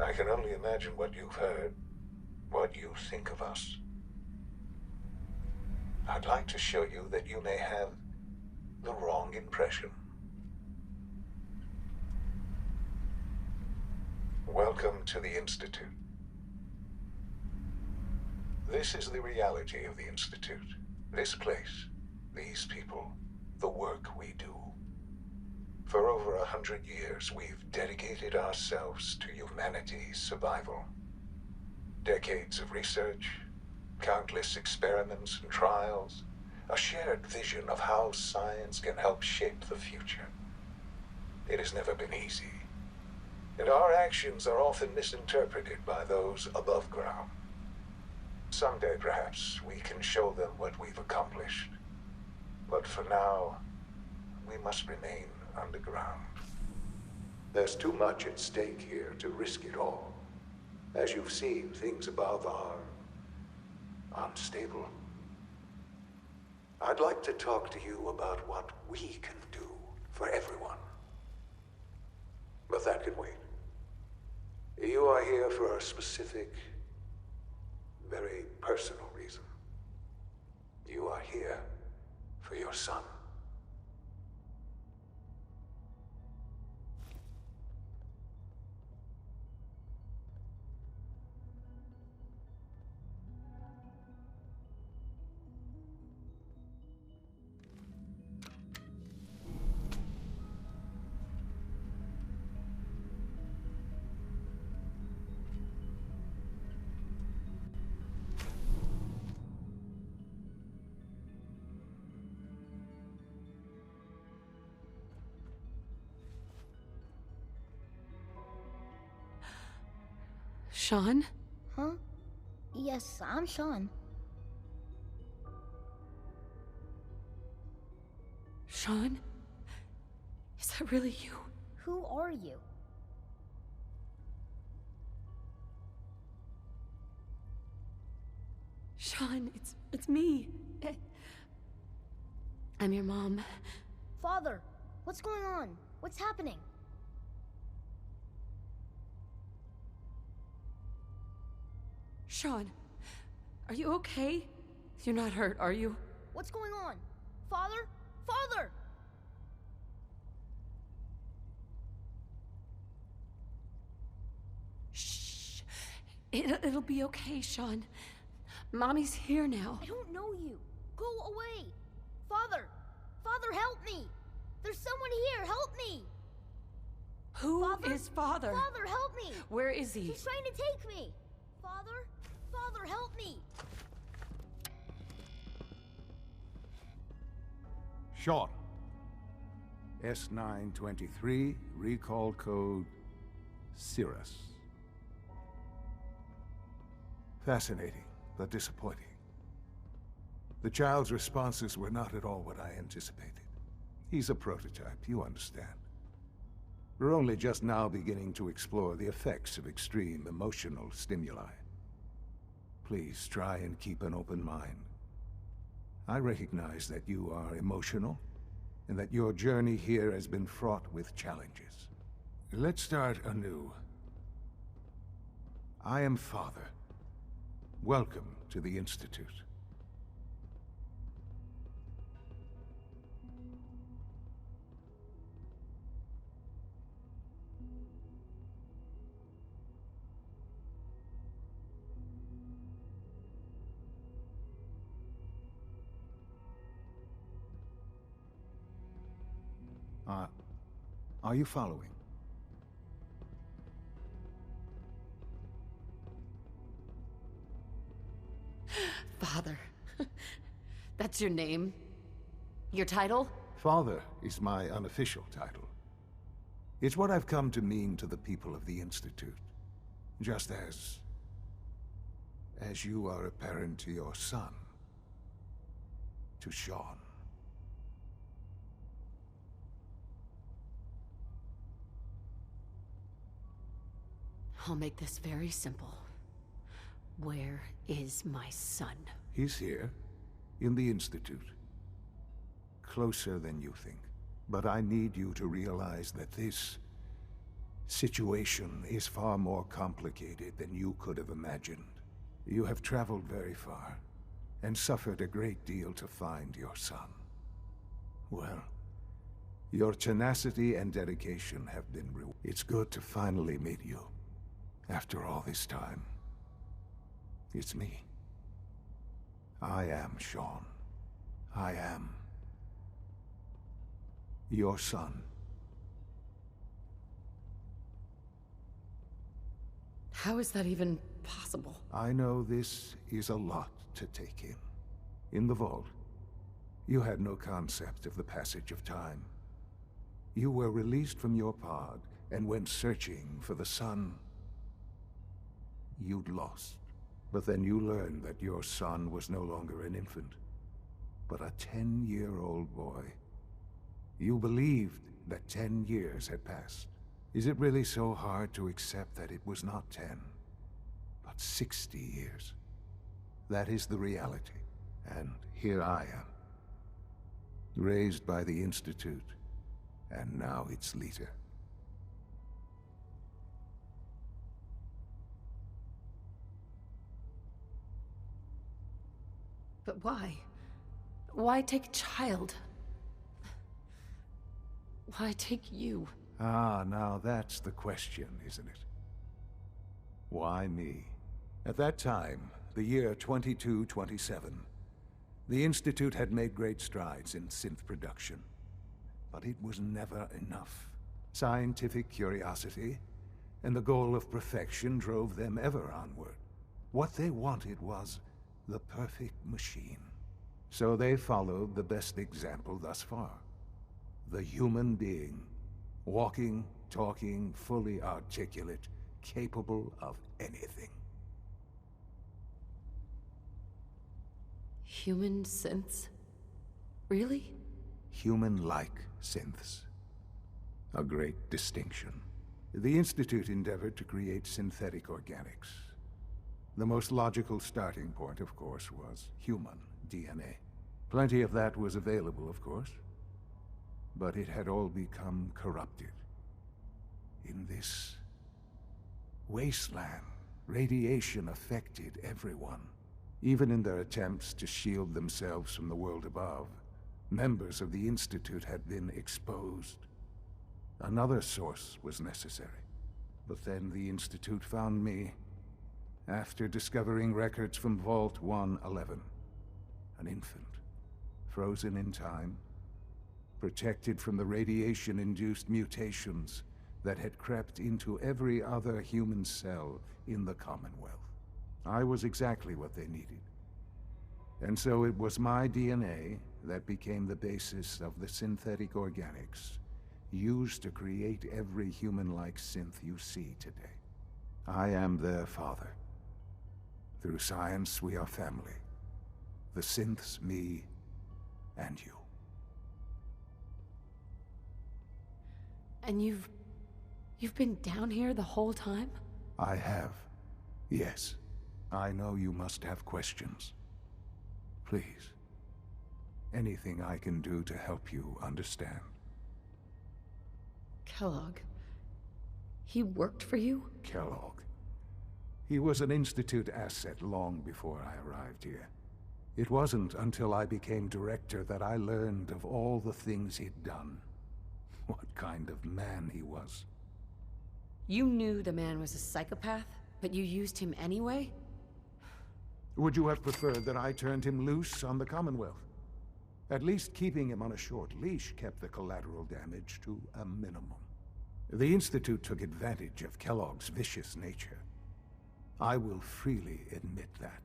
I can only imagine what you've heard, what you think of us. I'd like to show you that you may have the wrong impression. Welcome to the Institute. This is the reality of the Institute. This place, these people, the work we do. For over 100 years, we've dedicated ourselves to humanity's survival. Decades of research, countless experiments and trials, a shared vision of how science can help shape the future. It has never been easy, and our actions are often misinterpreted by those above ground. Someday, perhaps, we can show them what we've accomplished. But for now, we must remain underground. There's too much at stake here to risk it all. As you've seen, things above are unstable. I'd like to talk to you about what we can do for everyone. But that can wait. You are here for a specific, very personal reason. You are here for your son. Sean? Huh? Yes, I'm Sean. Sean? Is that really you? Who are you? Sean, it's me. I'm your mom. Father, what's going on? What's happening? Sean, are you okay? You're not hurt, are you? What's going on? Father? Father! Shh. It'll be okay, Sean. Mommy's here now. I don't know you. Go away. Father! Father, help me! There's someone here, help me! Who is Father? Father, help me! Where is he? He's trying to take me! Father? Father, help me! Sean. S923, recall code Cirrus. Fascinating, but disappointing. The child's responses were not at all what I anticipated. He's a prototype, you understand. We're only just now beginning to explore the effects of extreme emotional stimuli. Please try and keep an open mind. I recognize that you are emotional, and that your journey here has been fraught with challenges. Let's start anew. I am Father. Welcome to the Institute. Are you following? Father. That's your name? Your title? Father is my unofficial title. It's what I've come to mean to the people of the Institute. Just as you are a parent to your son. To Sean. I'll make this very simple. Where is my son? He's here, in the Institute. Closer than you think. But I need you to realize that this situation is far more complicated than you could have imagined. You have traveled very far, and suffered a great deal to find your son. Well, your tenacity and dedication have been rewarded. It's good to finally meet you. After all this time, it's me. I am Sean. I am your son. How is that even possible? I know this is a lot to take in. In the vault, you had no concept of the passage of time. You were released from your pod and went searching for the son you'd lost. But then you learned that your son was no longer an infant, but a 10-year-old boy. You believed that 10 years had passed. Is it really so hard to accept that it was not 10, but 60 years? That is the reality, and here I am. Raised by the Institute, and now its leader. But why? Why take a child? Why take you? Ah, now that's the question, isn't it? Why me? At that time, the year 2227, the Institute had made great strides in synth production. But it was never enough. Scientific curiosity and the goal of perfection drove them ever onward. What they wanted was the perfect machine. So they followed the best example thus far. The human being. Walking, talking, fully articulate, capable of anything. Human synths? Really? Human-like synths. A great distinction. The Institute endeavored to create synthetic organics. The most logical starting point, of course, was human DNA. Plenty of that was available, of course. But it had all become corrupted. In this wasteland, radiation affected everyone. Even in their attempts to shield themselves from the world above, members of the Institute had been exposed. Another source was necessary. But then the Institute found me after discovering records from Vault 111. An infant, frozen in time, protected from the radiation-induced mutations that had crept into every other human cell in the Commonwealth. I was exactly what they needed. And so it was my DNA that became the basis of the synthetic organics used to create every human-like synth you see today. I am their father. Through science, we are family. The synths, me, and you. And you've been down here the whole time? I have. Yes. I know you must have questions. Please, anything I can do to help you understand. Kellogg. He worked for you? Kellogg. He was an Institute asset long before I arrived here. It wasn't until I became director that I learned of all the things he'd done. What kind of man he was. You knew the man was a psychopath, but you used him anyway? Would you have preferred that I turned him loose on the Commonwealth? At least keeping him on a short leash kept the collateral damage to a minimum. The Institute took advantage of Kellogg's vicious nature. I will freely admit that.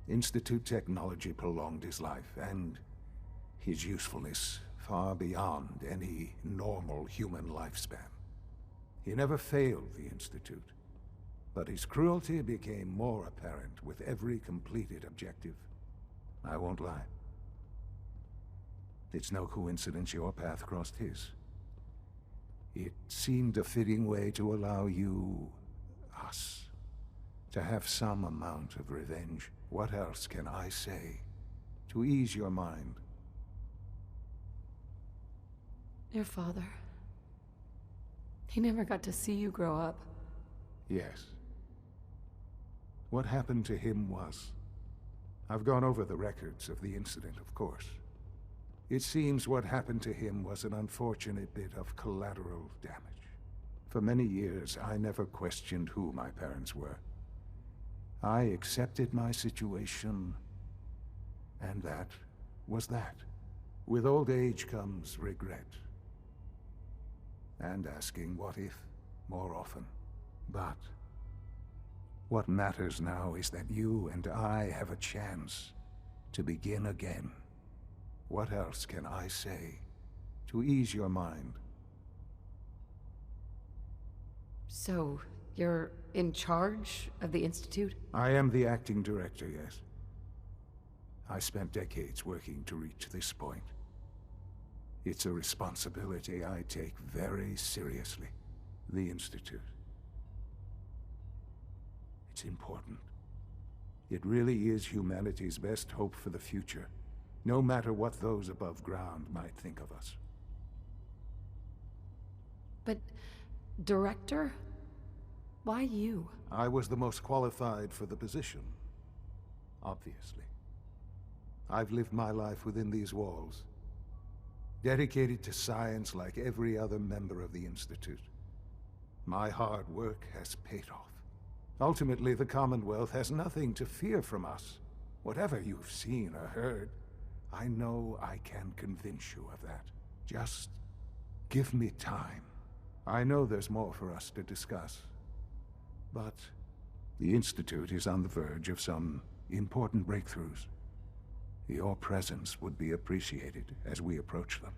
Institute technology prolonged his life, and his usefulness far beyond any normal human lifespan. He never failed the Institute, but his cruelty became more apparent with every completed objective. I won't lie. It's no coincidence your path crossed his. It seemed a fitting way to allow you, us, to have some amount of revenge. What else can I say to ease your mind? Your father. He never got to see you grow up. Yes. What happened to him was... I've gone over the records of the incident, of course. It seems what happened to him was an unfortunate bit of collateral damage. For many years, I never questioned who my parents were. I accepted my situation, and that was that. With old age comes regret. And asking what if more often. But what matters now is that you and I have a chance to begin again. What else can I say to ease your mind? So, you're in charge of the Institute? I am the acting director, yes. I spent decades working to reach this point. It's a responsibility I take very seriously. The Institute. It's important. It really is humanity's best hope for the future, no matter what those above ground might think of us. But... Director? Why you? I was the most qualified for the position. Obviously. I've lived my life within these walls. Dedicated to science like every other member of the Institute. My hard work has paid off. Ultimately, the Commonwealth has nothing to fear from us. Whatever you've seen or heard, I know I can convince you of that. Just give me time. I know there's more for us to discuss. But the Institute is on the verge of some important breakthroughs. Your presence would be appreciated as we approach them.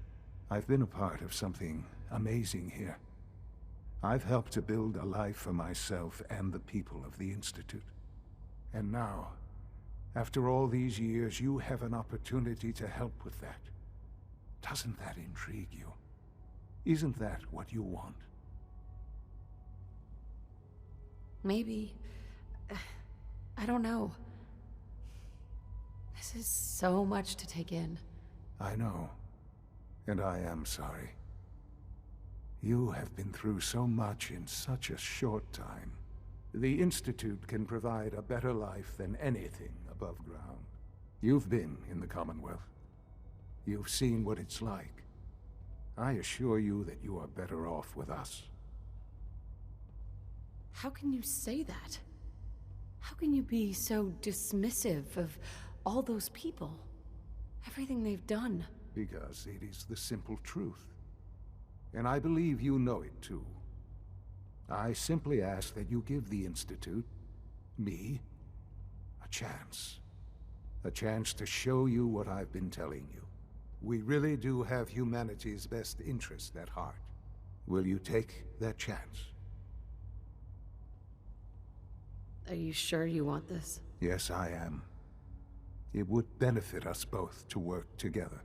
I've been a part of something amazing here. I've helped to build a life for myself and the people of the Institute. And now, after all these years, you have an opportunity to help with that. Doesn't that intrigue you? Isn't that what you want? Maybe. I don't know. This is so much to take in. I know. And I am sorry. You have been through so much in such a short time. The Institute can provide a better life than anything above ground. You've been in the Commonwealth. You've seen what it's like. I assure you that you are better off with us. How can you say that? How can you be so dismissive of all those people? Everything they've done? Because it is the simple truth. And I believe you know it too. I simply ask that you give the Institute, me, a chance. A chance to show you what I've been telling you. We really do have humanity's best interest at heart. Will you take that chance? Are you sure you want this? Yes, I am. It would benefit us both to work together.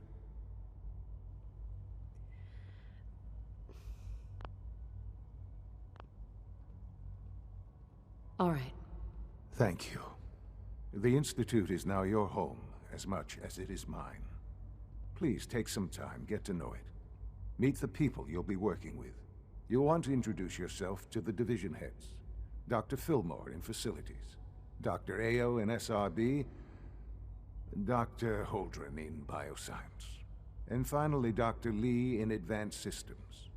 All right. Thank you. The Institute is now your home as much as it is mine. Please take some time, get to know it. Meet the people you'll be working with. You'll want to introduce yourself to the division heads. Dr. Fillmore in Facilities, Dr. Ayo in SRB, Dr. Holdren in Bioscience, and finally Dr. Lee in Advanced Systems.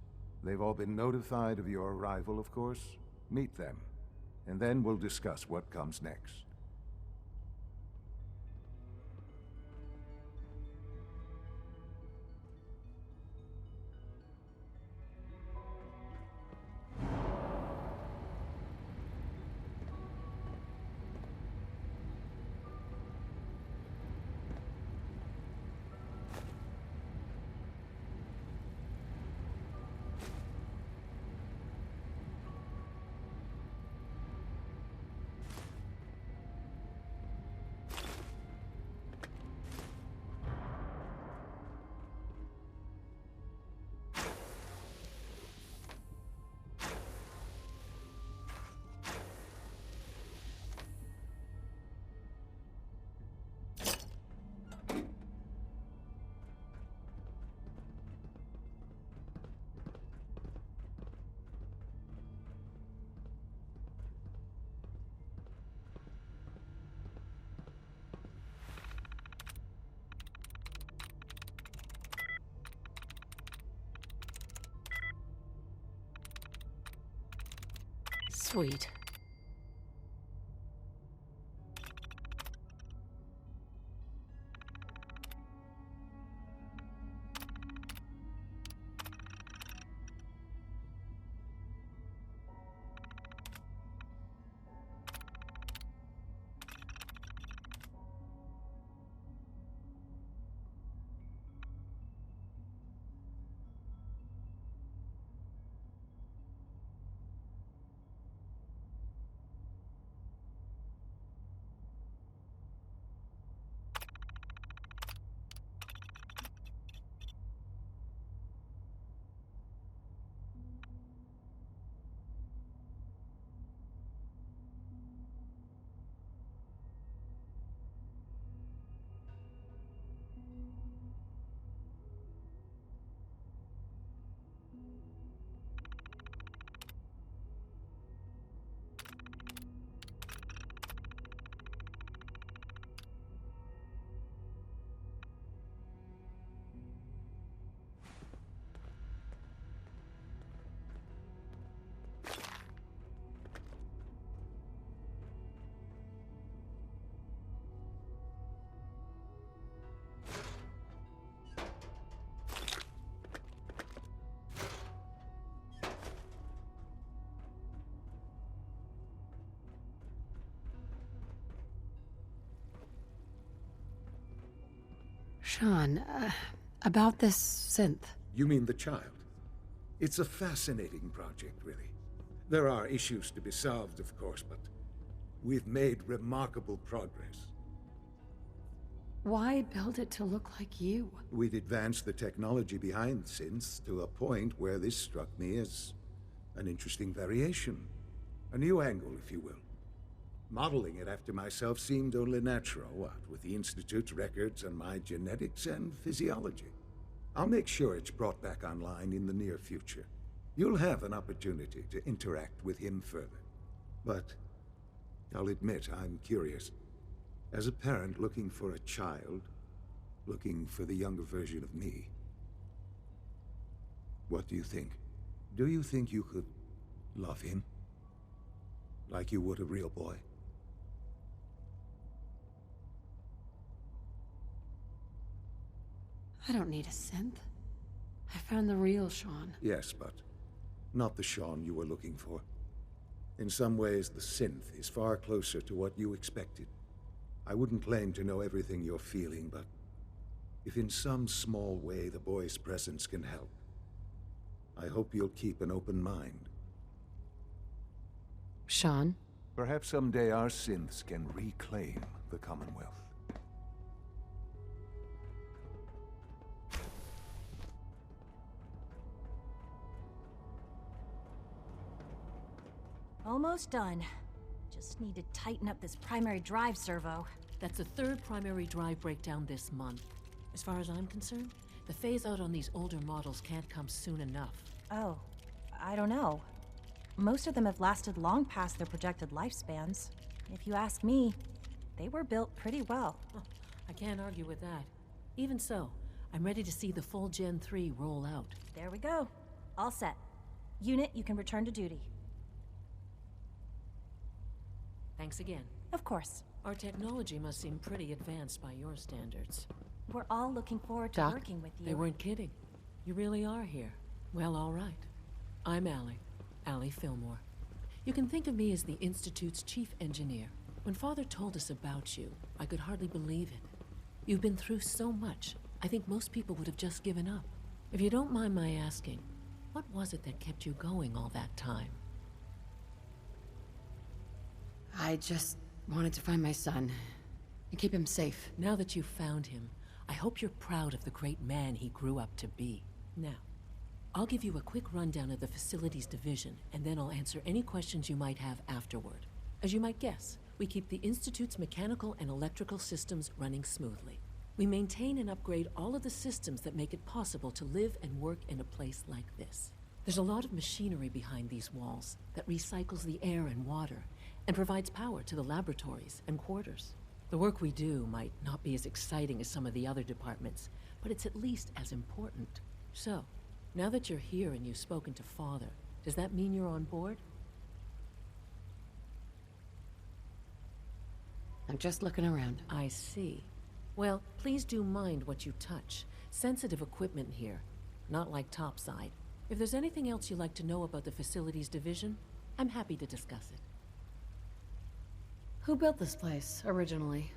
They've all been notified of your arrival, of course. Meet them, and then we'll discuss what comes next. Sweet. Sean, about this synth. You mean the child? It's a fascinating project, really. There are issues to be solved, of course, but we've made remarkable progress. Why build it to look like you? We'd advanced the technology behind synths to a point where this struck me as an interesting variation. A new angle, if you will. Modeling it after myself seemed only natural, what with the Institute's records and my genetics and physiology. I'll make sure it's brought back online in the near future. You'll have an opportunity to interact with him further. But I'll admit I'm curious. As a parent looking for a child, looking for the younger version of me, what do you think? Do you think you could love him? Like you would a real boy? I don't need a synth. I found the real Sean. Yes, but not the Sean you were looking for. In some ways, the synth is far closer to what you expected. I wouldn't claim to know everything you're feeling, but if in some small way the boy's presence can help, I hope you'll keep an open mind. Sean? Perhaps someday our synths can reclaim the Commonwealth. Almost done. Just need to tighten up this primary drive servo. That's the third primary drive breakdown this month. As far as I'm concerned, the phase-out on these older models can't come soon enough. Oh, I don't know. Most of them have lasted long past their projected lifespans. If you ask me, they were built pretty well. I can't argue with that. Even so, I'm ready to see the full Gen 3 roll out. There we go. All set. Unit, you can return to duty. Thanks again. Of course. Our technology must seem pretty advanced by your standards. We're all looking forward to Doc, working with you. they weren't kidding. You really are here. Well, all right. I'm Allie Fillmore. You can think of me as the Institute's chief engineer. When Father told us about you, I could hardly believe it. You've been through so much, I think most people would have just given up. If you don't mind my asking, what was it that kept you going all that time? I just wanted to find my son and keep him safe. Now that you've found him, I hope you're proud of the great man he grew up to be. Now, I'll give you a quick rundown of the Facilities Division, and then I'll answer any questions you might have afterward. As you might guess, we keep the Institute's mechanical and electrical systems running smoothly. We maintain and upgrade all of the systems that make it possible to live and work in a place like this. There's a lot of machinery behind these walls that recycles the air and water, and provides power to the laboratories and quarters. The work we do might not be as exciting as some of the other departments, but it's at least as important. So, now that you're here and you've spoken to Father, does that mean you're on board? I'm just looking around. I see. Well, please do mind what you touch. Sensitive equipment here, not like topside. If there's anything else you'd like to know about the Facilities Division, I'm happy to discuss it. Who built this place, originally?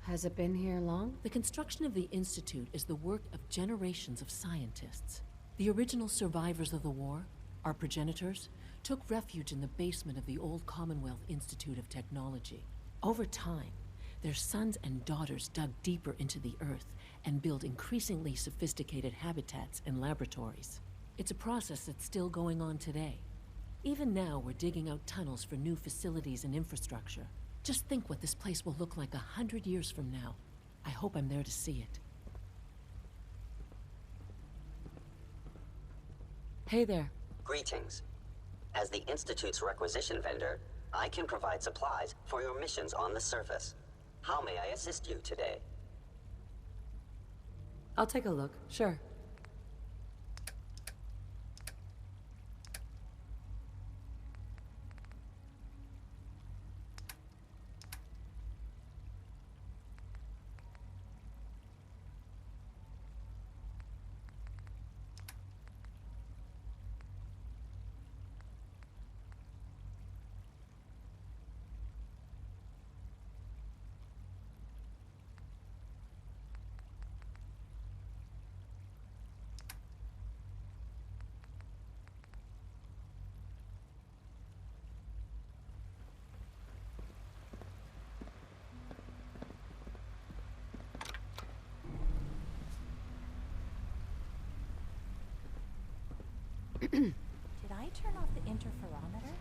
Has it been here long? The construction of the Institute is the work of generations of scientists. The original survivors of the war, our progenitors, took refuge in the basement of the old Commonwealth Institute of Technology. Over time, their sons and daughters dug deeper into the earth and built increasingly sophisticated habitats and laboratories. It's a process that's still going on today. Even now, we're digging out tunnels for new facilities and infrastructure. Just think what this place will look like 100 years from now. I hope I'm there to see it. Hey there. Greetings. As the Institute's requisition vendor, I can provide supplies for your missions on the surface. How may I assist you today? I'll take a look, sure. Did I turn off the interferometer?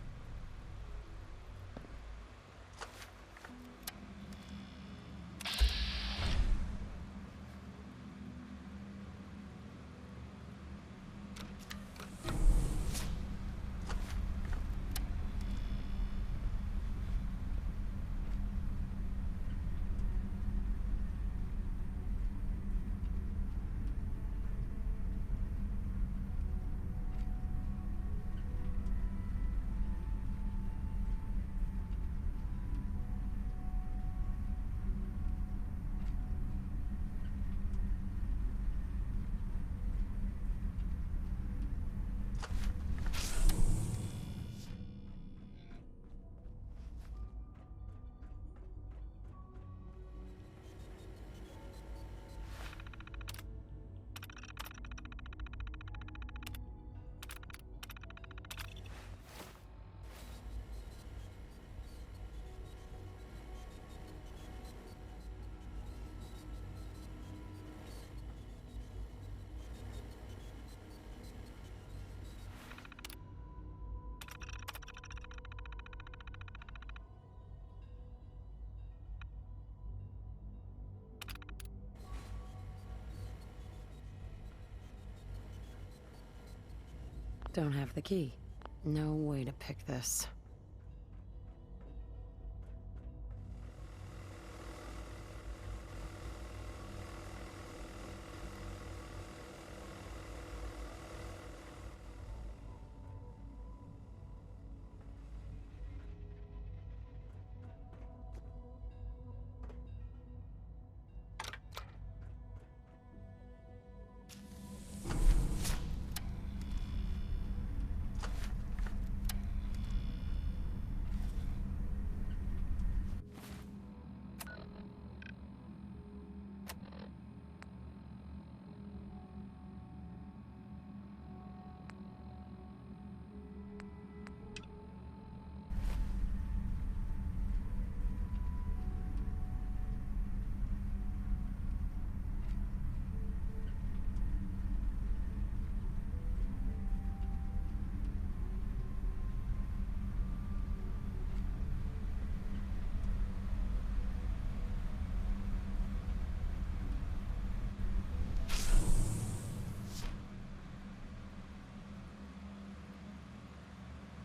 Don't have the key. No way to pick this.